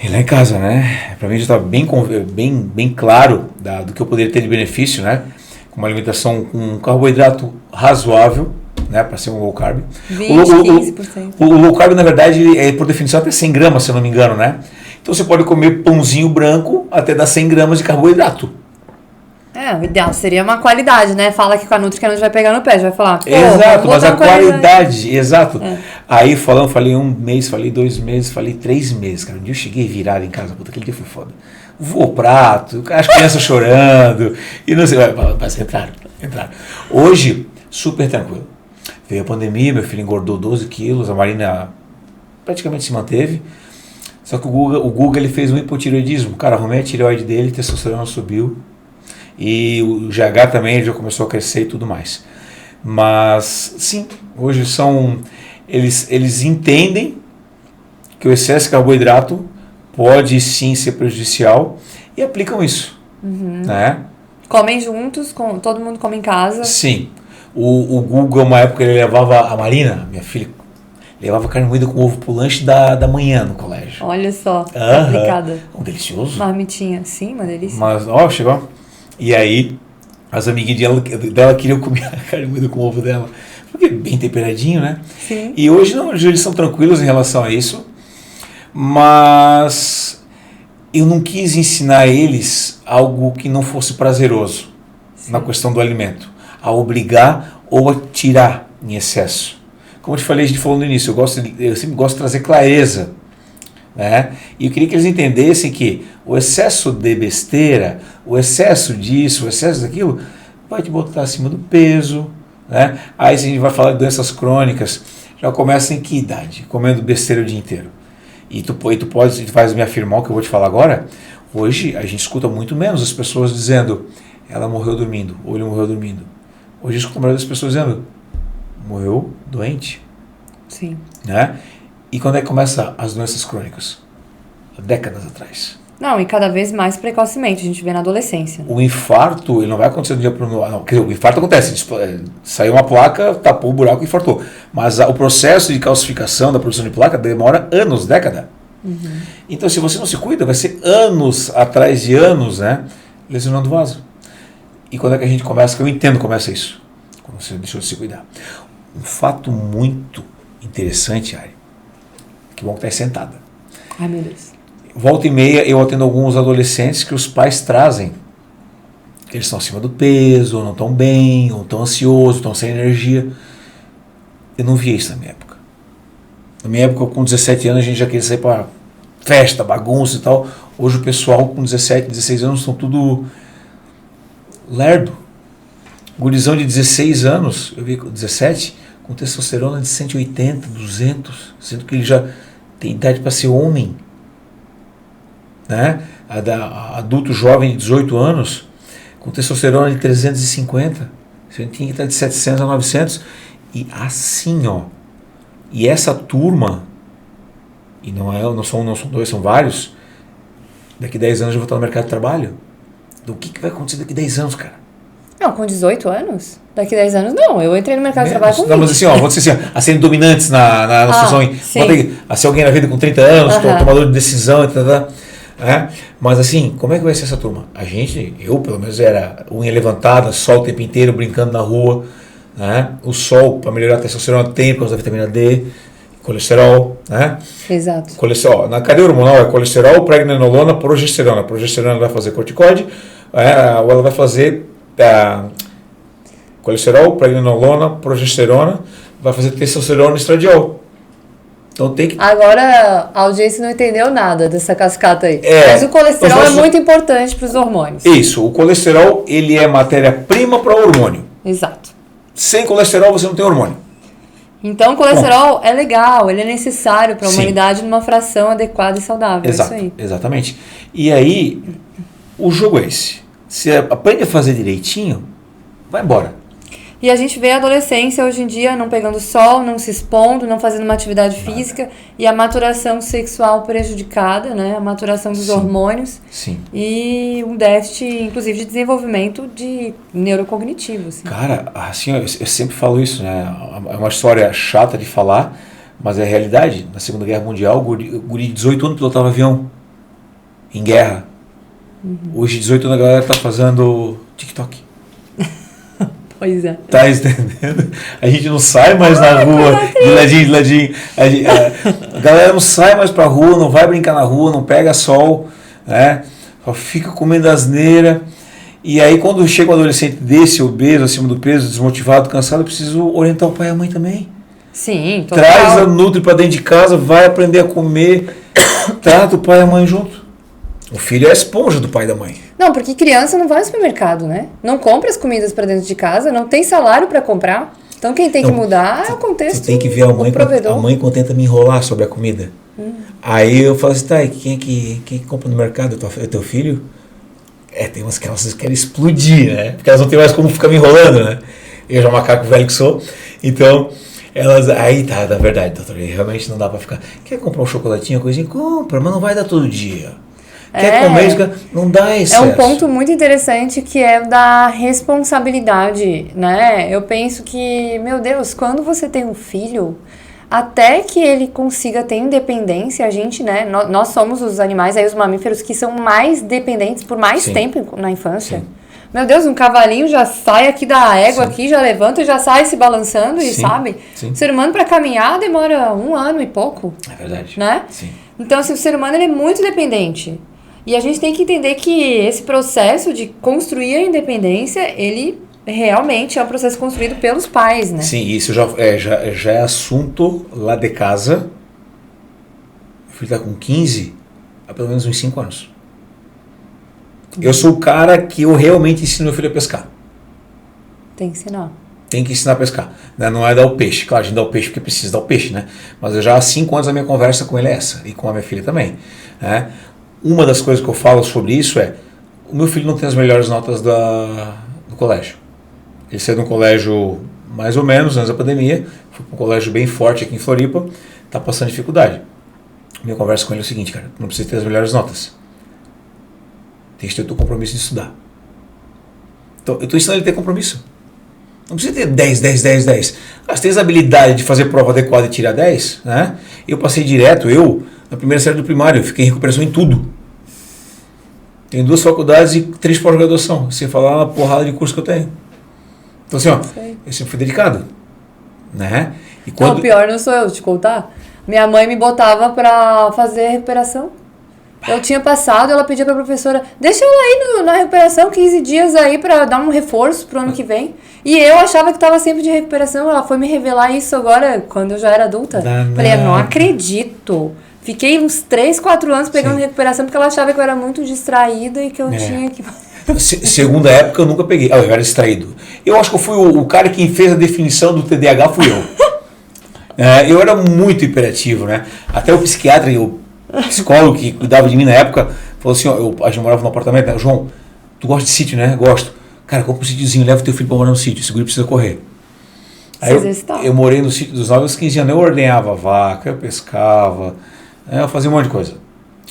em casa, né? Para mim já estava bem claro do que eu poderia ter de benefício, né? Com uma alimentação com carboidrato razoável, né, para ser um low carb. 15%. O low carb, na verdade, é por definição até 100 gramas, se eu não me engano, né? Então você pode comer pãozinho branco até dar 100 gramas de carboidrato. O ideal seria uma qualidade, né? Fala que com a Nutri, que a gente vai pegar no pé, já vai falar. Exato, mas a qualidade, exato. Aí falei 1 mês, falei 2 meses, falei 3 meses, cara. Um dia eu cheguei virado em casa, puta, aquele dia foi foda. Voou prato, as crianças chorando, e não sei, mas entraram. Hoje, super tranquilo. Veio a pandemia, meu filho engordou 12 quilos, a Marina praticamente se manteve. Só que o Guga ele fez um hipotireoidismo. Cara, arrumei a tireoide dele, testosterona subiu. E o GH também já começou a crescer e tudo mais. Mas, sim, hoje eles entendem que o excesso de carboidrato pode sim ser prejudicial e aplicam isso. Né? Comem juntos, todo mundo come em casa. Sim. O Guga, uma época, ele levava a Marina, minha filha, levava carne moída com ovo pro lanche da manhã no colégio. Olha só, aplicada. Delicioso. Marmitinha, sim, uma delícia. Mas, chegou. E aí, as amiguinhas dela queriam comer a carne moída com o ovo dela. Porque bem temperadinho, né? Sim. E hoje não, eles são tranquilos em relação a isso. Mas eu não quis ensinar a eles algo que não fosse prazeroso. Sim. Na questão do alimento. A obrigar ou a tirar em excesso. Como eu te falei, a gente falou no início, eu sempre gosto de trazer clareza. Né? E eu queria que eles entendessem que o excesso de besteira, o excesso disso, o excesso daquilo, vai te botar acima do peso. Né? Aí se a gente vai falar de doenças crônicas, já começa em que idade? Comendo besteira o dia inteiro. E tu faz me afirmar o que eu vou te falar agora. Hoje a gente escuta muito menos as pessoas dizendo ela morreu dormindo, ou ele morreu dormindo. Hoje eu escuto a maioria das pessoas dizendo morreu doente. Sim. Né? E quando é que começa as doenças crônicas? Há décadas atrás. Não, e cada vez mais precocemente, a gente vê na adolescência. O infarto, ele não vai acontecer do dia para o outro. Quer dizer, o infarto acontece, saiu uma placa, tapou o buraco e infartou. Mas o processo de calcificação da produção de placa demora anos, década. Então, se você não se cuida, vai ser anos atrás de anos, né, lesionando o vaso. E quando é que a gente começa, que eu entendo começa isso? Quando você deixou de se cuidar. Um fato muito interessante, Ari, que bom que está aí sentada. Ai, meu Deus. Volta e meia eu atendo alguns adolescentes que os pais trazem. Eles estão acima do peso, ou não estão bem, ou estão ansiosos, estão sem energia. Eu não via isso na minha época. Na minha época, com 17 anos, a gente já queria sair para festa, bagunça e tal. Hoje o pessoal com 17, 16 anos estão tudo lerdo. Gurizão de 16 anos, eu vi com 17, com testosterona de 180, 200, sendo que ele já tem idade para ser homem. Né? Adulto jovem de 18 anos, com testosterona de 350. Você tinha que estar de 700 a 900. E assim, ó. E essa turma, e não são dois, são vários, daqui 10 anos eu vou estar no mercado de trabalho. Do que vai acontecer daqui 10 anos, cara? Não, com 18 anos? Daqui 10 anos, não. Eu entrei no mercado de trabalho com 20. Não, mas assim, ó, vou dizer assim, a serem dominantes na situação. Bota aí, a ser alguém na vida com 30 anos, tomador de decisão, etc. Mas assim, como é que vai ser essa turma? Eu pelo menos era unha levantada, sol o tempo inteiro, brincando na rua. Né? O sol, para melhorar a testosterona, tem por causa da vitamina D, colesterol. Né? Exato. Colesterol. Na cadeia hormonal é colesterol, pregnenolona, progesterona. A progesterona vai fazer corticóide, ou ela vai fazer colesterol, pregnenolona, progesterona, vai fazer testosterona e estradiol. Então tem que... Agora, a audiência não entendeu nada dessa cascata aí. Mas o colesterol é muito importante para os hormônios. Isso, o colesterol ele é matéria-prima para o hormônio. Exato. Sem colesterol você não tem hormônio. Então o colesterol é legal, ele é necessário para a humanidade numa fração adequada e saudável. Exato, é isso aí. Exatamente. E aí, o jogo é esse. Você aprende a fazer direitinho, vai embora. E a gente vê a adolescência hoje em dia não pegando sol, não se expondo, não fazendo uma atividade física e a maturação sexual prejudicada, né? A maturação dos hormônios. Sim. E um déficit, inclusive, de desenvolvimento de neurocognitivo. Assim. Cara, assim, eu sempre falo isso, né? É uma história chata de falar, mas é a realidade. Na Segunda Guerra Mundial, o guri de 18 anos pilotava avião em guerra. Hoje, 18 anos, a galera tá fazendo TikTok. Pois é. Tá entendendo? A gente não sai mais na rua, de ladinho. A galera não sai mais pra rua, não vai brincar na rua, não pega sol, né? Só fica comendo asneira. E aí, quando chega um adolescente desse, obeso, acima do peso, desmotivado, cansado, eu preciso orientar o pai e a mãe também. Sim, total. Traz a Nutri pra dentro de casa, vai aprender a comer, trata o pai e a mãe junto. O filho é a esponja do pai e da mãe. Não, porque criança não vai ao supermercado, né? Não compra as comidas para dentro de casa, não tem salário para comprar. Então quem tem que mudar é o contexto. Você tem que ver a mãe tenta me enrolar sobre a comida. Aí eu falo assim, tá, e quem que compra no mercado? É teu filho? Tem umas que elas querem explodir, né? Porque elas não tem mais como ficar me enrolando, né? Eu já macaco velho que sou. Então, elas... Aí tá, na verdade, doutor, realmente não dá pra ficar... Quer comprar um chocolatinho, uma coisinha? Compra, mas não vai dar todo dia. Quer comer, não dá excesso. É um ponto muito interessante que é da responsabilidade, né? Eu penso que, meu Deus, quando você tem um filho, até que ele consiga ter independência, a gente, né? Nós somos os animais, aí os mamíferos que são mais dependentes por mais tempo na infância. Sim. Meu Deus, um cavalinho já sai aqui da égua, aqui, já levanta e já sai se balançando e sabe? Sim. O ser humano para caminhar demora 1 ano e pouco. É verdade. Né? Sim. Então, assim, o ser humano ele é muito dependente. E a gente tem que entender que esse processo de construir a independência, ele realmente é um processo construído pelos pais, né? Sim, isso já é assunto lá de casa. Meu filho está com 15 há pelo menos uns 5 anos. Eu sou o cara que eu realmente ensino meu filho a pescar. Tem que ensinar. Tem que ensinar a pescar. Não é dar o peixe. Claro, a gente dá o peixe porque precisa dar o peixe, né? Mas eu já há 5 anos a minha conversa com ele é essa. E com a minha filha também. Né? Uma das coisas que eu falo sobre isso é o meu filho não tem as melhores notas do colégio. Ele saiu de um colégio mais ou menos antes da pandemia, foi para um colégio bem forte aqui em Floripa, está passando dificuldade. Minha conversa com ele é o seguinte, cara, não precisa ter as melhores notas. Tem que ter o teu compromisso de estudar. Então, eu estou ensinando ele a ter compromisso. Não precisa ter 10. Mas tem a habilidade de fazer prova adequada e tirar 10, né? Eu passei direto, na primeira série do primário, eu fiquei em recuperação em tudo. Tenho 2 faculdades e 3 pós-graduação, sem falar na porrada de curso que eu tenho. Então assim, eu sempre fui dedicado. Né? E quando... Não, pior não sou eu, te contar. Minha mãe me botava pra fazer recuperação. Eu tinha passado, ela pedia pra professora, deixa eu ir na recuperação 15 dias aí pra dar um reforço pro ano que vem. E eu achava que tava sempre de recuperação, ela foi me revelar isso agora, quando eu já era adulta. Falei, eu não acredito. Fiquei uns 3, 4 anos pegando recuperação, porque ela achava que eu era muito distraída e que eu tinha que... Segunda época eu nunca peguei. Eu era distraído. Eu acho que eu fui o cara que fez a definição do TDAH, fui eu. Eu era muito hiperativo, né? Até o psiquiatra e o psicólogo que cuidava de mim na época falou assim, a gente morava num apartamento, né? João, tu gosta de sítio, né? Gosto. Cara, compra um sítiozinho, leva o teu filho pra morar no sítio, esse guri precisa correr. Aí eu morei no sítio dos 9 aos 15 anos, eu ordenhava a vaca, eu pescava, eu fazia um monte de coisa.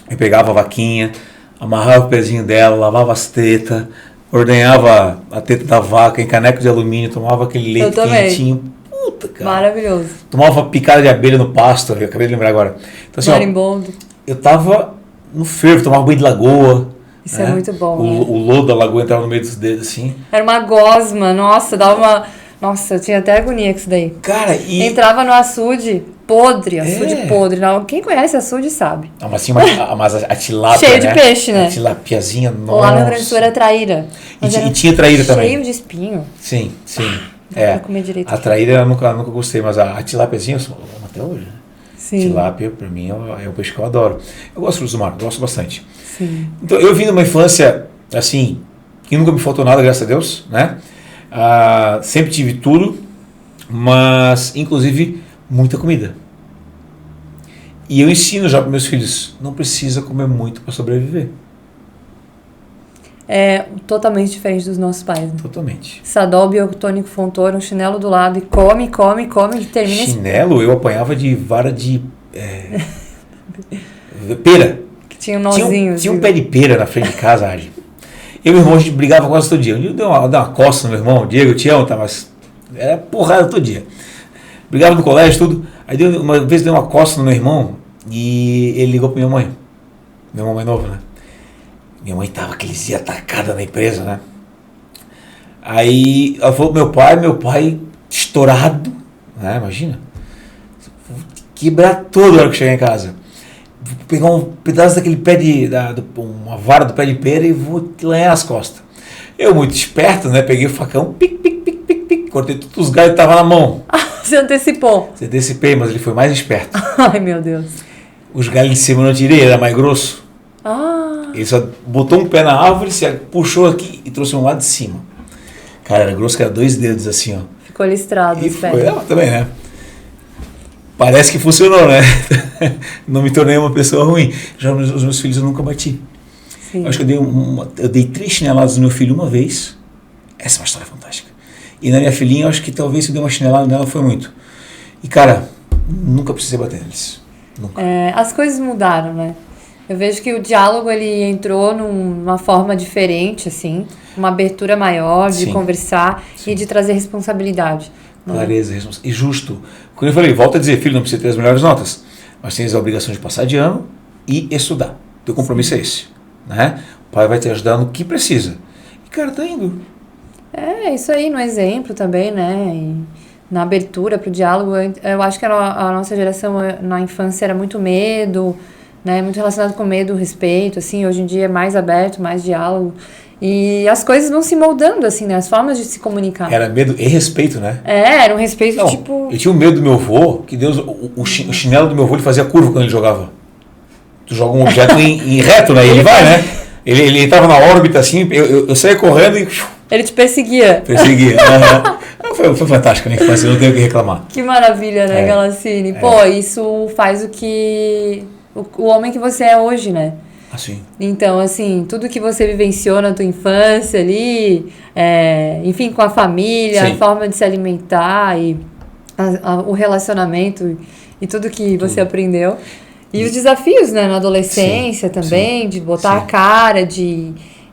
Eu pegava a vaquinha, amarrava o pezinho dela, lavava as tetas, ordenhava a teta da vaca em caneco de alumínio, tomava aquele leite quentinho. Puta, cara. Maravilhoso. Tomava picada de abelha no pasto, eu acabei de lembrar agora. Então, assim, marimbondo. Eu tava no fervo, tomava banho de lagoa. Isso é muito bom. O lodo da lagoa entrava no meio dos dedos, assim. Era uma gosma, nossa, dava uma... Nossa, eu tinha até agonia com isso daí. Cara, e... Entrava no açude podre, podre. Não, quem conhece açude sabe. Ah, mas, assim, mas a tilápia, cheio de peixe, né? A tilapiazinha, nossa. Lá no Rio Grande do Sul era traíra. E tinha traíra também. Cheio de espinho. Sim. Não pra comer direito. A traíra eu nunca gostei, mas a tilapiazinha, eu amo até hoje. Sim. Tilápia, pra mim, é um peixe que eu adoro. Eu gosto de frutos do mar, gosto bastante. Sim. Então, eu vim de uma infância, assim, que nunca me faltou nada, graças a Deus, né? Sempre tive tudo, mas, inclusive, muita comida. E eu ensino já para meus filhos, não precisa comer muito para sobreviver. É totalmente diferente dos nossos pais. Né? Totalmente. Sadol biotônico Fontoura, um chinelo do lado e come, e termina... Chinelo eu apanhava de vara de pera. Que tinha um nozinho. Tinha um pé de pera na frente de casa, Adi. Eu e meu irmão, a gente brigava quase todo dia. Um dia eu dei uma coça no meu irmão, Diego, eu te amo, tá? Mas era porrada todo dia. Brigava no colégio, tudo. Aí uma vez dei uma coça no meu irmão e ele ligou pra minha mãe. Meu irmão mais novo, né? Minha mãe tava aqueles dias atacada na empresa, né? Aí ela falou pro meu pai estourado, né? Imagina. Vou quebrar todo a hora que chegar em casa. Vou pegar um pedaço daquele pé uma vara do pé de pera e vou lanhar as costas. Eu, muito esperto, né? Peguei o facão, pic, cortei todos os galhos que estavam na mão. Você antecipou. Você antecipei, mas ele foi mais esperto. Ai, meu Deus. Os galhos de cima eu não tirei, era mais grosso. Ele só botou um pé na árvore, se puxou aqui e trouxe um lado de cima. Cara, era grosso, que era 2 dedos assim, ó. Ficou listrado E os foi, pés. Também, né? Parece que funcionou, né? Não me tornei uma pessoa ruim. Já os meus filhos eu nunca bati. Sim. Eu acho que eu dei 3 chineladas no meu filho uma vez. Essa é uma história fantástica. E na minha filhinha, eu acho que talvez se eu dei uma chinelada nela foi muito. E, cara, nunca precisei bater neles. Nunca. As coisas mudaram, né? Eu vejo que o diálogo, ele entrou numa forma diferente, assim. Uma abertura maior de conversar e de trazer responsabilidade. Clareza, e justo. Quando eu falei, volto a dizer, filho, não precisa ter as melhores notas, mas tens a obrigação de passar de ano e estudar. Teu compromisso é esse. Né? O pai vai te ajudar no que precisa. E, cara, tá indo. Isso aí, no exemplo também, né? E na abertura para o diálogo. Eu acho que a nossa geração, na infância, era muito medo, né? Muito relacionado com medo, respeito, assim. Hoje em dia é mais aberto, mais diálogo. E as coisas vão se moldando, assim, né? As formas de se comunicar. Era medo e respeito, né? Era um respeito, não, tipo... Eu tinha um medo do meu avô, que Deus, o chinelo do meu avô, ele fazia curva quando ele jogava. Tu joga um objeto em reto, né? Ele vai, né? Ele entrava na órbita, assim, eu saía correndo e... Ele te perseguia. Foi fantástico, né? Mas eu não tenho o que reclamar. Que maravilha, né, Galacine? Pô, isso faz o que... O homem que você é hoje, né? Assim. Então, assim, tudo que você vivenciou na tua infância ali, enfim, com a família, a forma de se alimentar e o relacionamento e tudo que você aprendeu. E os desafios, né, na adolescência também, de botar a cara,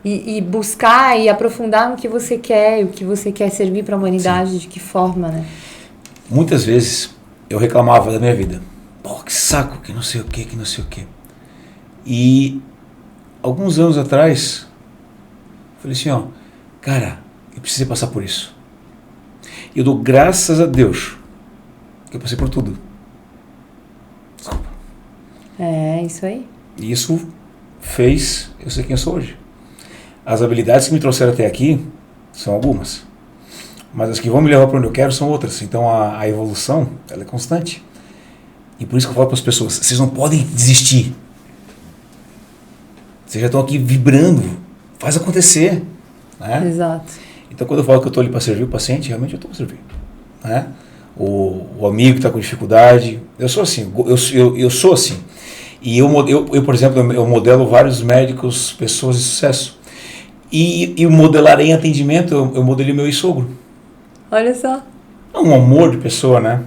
e buscar e aprofundar no que você quer, o que você quer servir para a humanidade, de que forma, né? Muitas vezes eu reclamava da minha vida. Pô, que saco, que não sei o que, E alguns anos atrás, falei assim, ó, cara, eu precisei passar por isso. E eu dou graças a Deus que eu passei por tudo. Desculpa. Isso aí. E isso fez eu ser quem eu sou hoje. As habilidades que me trouxeram até aqui são algumas, mas as que vão me levar para onde eu quero são outras. Então a evolução, ela é constante. E por isso que eu falo para as pessoas, vocês não podem desistir. Vocês já estão aqui vibrando, faz acontecer. Né? Exato. Então quando eu falo que eu estou ali para servir o paciente, realmente eu estou para servir. Né? O amigo que está com dificuldade, eu sou assim, eu sou assim. E eu, por exemplo, eu modelo vários médicos, pessoas de sucesso. E modelar em atendimento, eu modelei meu ex-sogro. Olha só. É um amor de pessoa, né?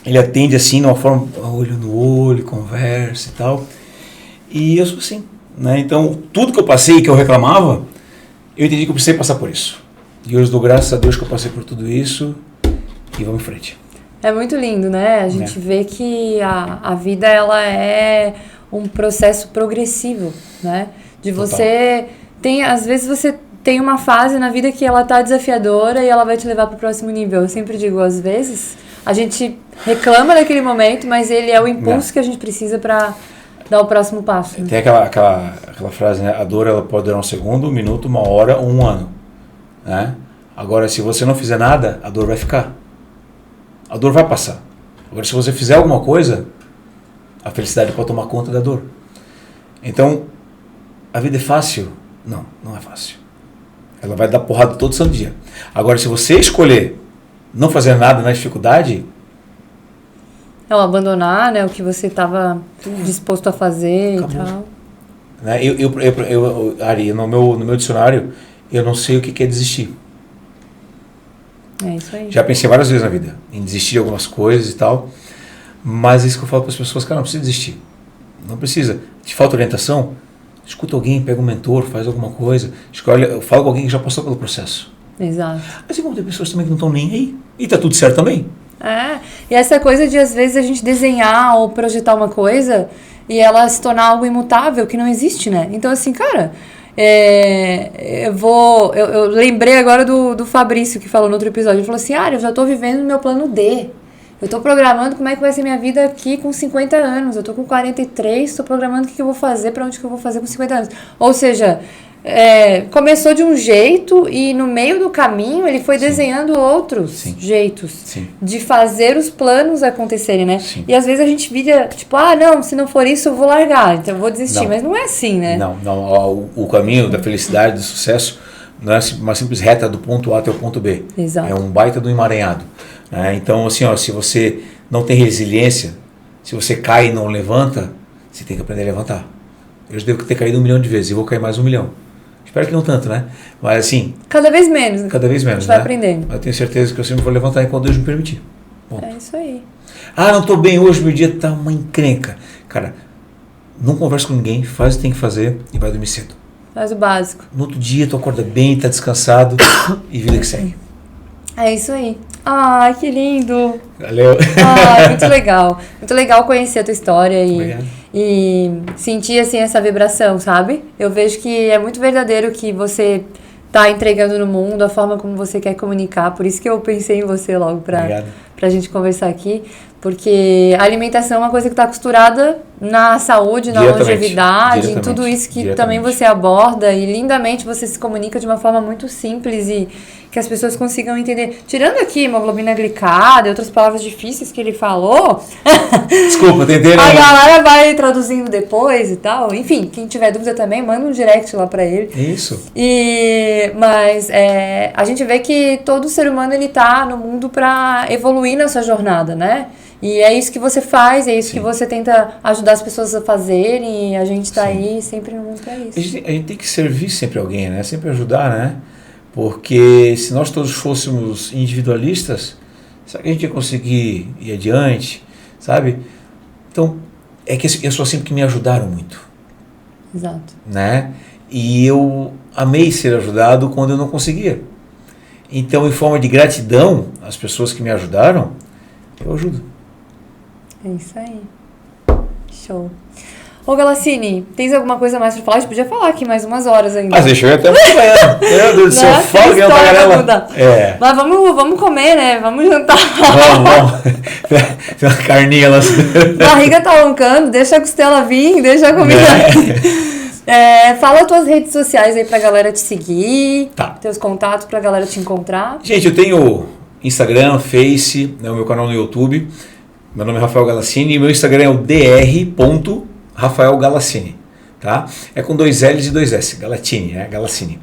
Ele atende assim, de uma forma, olho no olho, conversa e tal. E eu sou assim, né? Então, tudo que eu passei, que eu reclamava, eu entendi que eu precisei passar por isso. E hoje dou graças a Deus que eu passei por tudo isso e vamos em frente. É muito lindo, né? A gente vê que a vida, ela é um processo progressivo, né? De você... às vezes você tem uma fase na vida que ela tá desafiadora e ela vai te levar pro próximo nível. Eu sempre digo, às vezes, a gente reclama daquele momento, mas ele é o impulso que a gente precisa para dar o próximo passo. Né? Tem aquela frase, né? A dor, ela pode durar um segundo, um minuto, uma hora ou um ano. Né? Agora, se você não fizer nada, a dor vai ficar. A dor vai passar. Agora, se você fizer alguma coisa, a felicidade pode tomar conta da dor. Então, a vida é fácil? Não, não é fácil. Ela vai dar porrada todo santo dia. Agora, se você escolher não fazer nada na dificuldade... Não, abandonar, né, o que você estava disposto a fazer. Acabou. E tal. Né? Ari, no meu dicionário, eu não sei o que é desistir. É isso aí. Já pensei várias vezes na vida em desistir de algumas coisas e tal, mas é isso que eu falo para as pessoas, cara, não precisa desistir. Não precisa. Te falta orientação? Escuta alguém, pega um mentor, faz alguma coisa, fala com alguém que já passou pelo processo. Exato. Assim como tem pessoas também que não estão nem aí, e tá tudo certo também. E essa coisa de às vezes a gente desenhar ou projetar uma coisa e ela se tornar algo imutável, que não existe, né? Então assim, cara, eu lembrei agora do Fabrício, que falou no outro episódio, ele falou assim, eu já tô vivendo no meu plano D. Eu tô programando como é que vai ser minha vida aqui com 50 anos. Eu tô com 43, tô programando o que eu vou fazer, pra onde que eu vou fazer com 50 anos. Ou seja, começou de um jeito e no meio do caminho ele foi desenhando outros jeitos de fazer os planos acontecerem, né? Sim. E às vezes a gente vira, tipo, não, se não for isso eu vou largar, então eu vou desistir. Não. Mas não é assim, né? Não. O caminho da felicidade, do sucesso, não é uma simples reta do ponto A até o ponto B. Exato. É um baita do emaranhado. Então, assim, se você não tem resiliência, se você cai e não levanta, você tem que aprender a levantar. Eu já devo ter caído 1 milhão de vezes e vou cair mais 1 milhão. Espero que não tanto, né? Mas assim... Cada vez menos. Cada vez menos, a gente vai aprendendo. Eu tenho certeza que eu sempre vou levantar enquanto Deus me permitir. Bom. É isso aí. Não estou bem hoje, meu dia tá uma encrenca. Cara, não conversa com ninguém, faz o que tem que fazer e vai dormir cedo. Faz o básico. No outro dia tu acorda bem, tá descansado e vida que segue. É isso aí. Que lindo. Valeu. Muito legal. Muito legal conhecer a tua história e sentir assim essa vibração, sabe? Eu vejo que é muito verdadeiro que você tá entregando no mundo, a forma como você quer comunicar. Por isso que eu pensei em você logo pra gente conversar aqui. Porque a alimentação é uma coisa que está costurada na saúde, na longevidade, em tudo isso que também você aborda. E lindamente você se comunica de uma forma muito simples e que as pessoas consigam entender. Tirando aqui hemoglobina glicada e outras palavras difíceis que ele falou. Desculpa, tentei. A galera vai traduzindo depois e tal. Enfim, quem tiver dúvida também, manda um direct lá pra ele. Isso. Mas a gente vê que todo ser humano ele tá no mundo pra evoluir nessa jornada, né? E é isso que você faz, é isso que você tenta ajudar as pessoas a fazerem, e a gente tá aí sempre no mundo pra isso. A gente tem que servir sempre alguém, né? Sempre ajudar, né? Porque se nós todos fôssemos individualistas, será que a gente ia conseguir ir adiante, sabe? Então, é que eu sou assim porque me ajudaram muito. Exato. Né? E eu amei ser ajudado quando eu não conseguia. Então, em forma de gratidão às pessoas que me ajudaram, eu ajudo. É isso aí. Show. Ô, Galassini, tens alguma coisa mais pra falar? A gente podia falar aqui mais umas horas ainda. Mas deixa eu ir até amanhã. Meu Deus do céu, fala que não tá galera. Mas vamos comer, né? Vamos jantar. Vamos. Tem uma carninha lá. Barriga tá roncando, deixa a costela vir, deixa a comida fala as tuas redes sociais aí pra galera te seguir, teus contatos pra galera te encontrar. Gente, eu tenho Instagram, Face, né, o meu canal no YouTube. Meu nome é Rafael Galassini e meu Instagram é o dr.rafaelgalassini, tá? É com 2 L's e 2 S, Galatini, né? Galassini.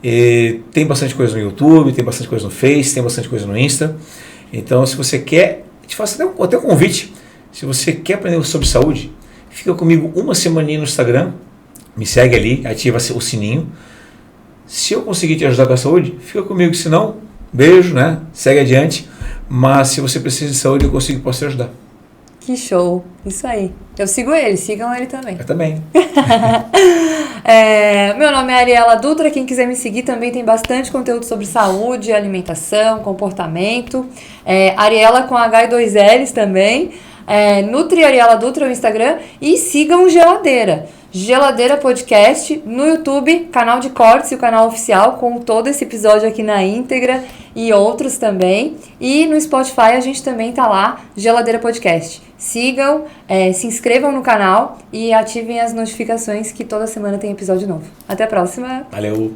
E tem bastante coisa no YouTube, tem bastante coisa no Face, tem bastante coisa no Insta. Então, se você quer, te faço até um convite. Se você quer aprender sobre saúde, fica comigo uma semaninha no Instagram, me segue ali, ativa o sininho. Se eu conseguir te ajudar com a saúde, fica comigo. Se não, beijo, né? Segue adiante. Mas se você precisa de saúde, posso te ajudar. Que show, isso aí. Eu sigo ele, sigam ele também. Eu também. Meu nome é Ariela Dutra, quem quiser me seguir também tem bastante conteúdo sobre saúde, alimentação, comportamento. Ariela com H e 2 L's também. Nutri Ariela Dutra no Instagram e sigam Geladeira. Geladeira Podcast no YouTube, canal de cortes e o canal oficial com todo esse episódio aqui na íntegra e outros também. E no Spotify a gente também tá lá, Geladeira Podcast. Sigam, se inscrevam no canal e ativem as notificações que toda semana tem episódio novo. Até a próxima! Valeu!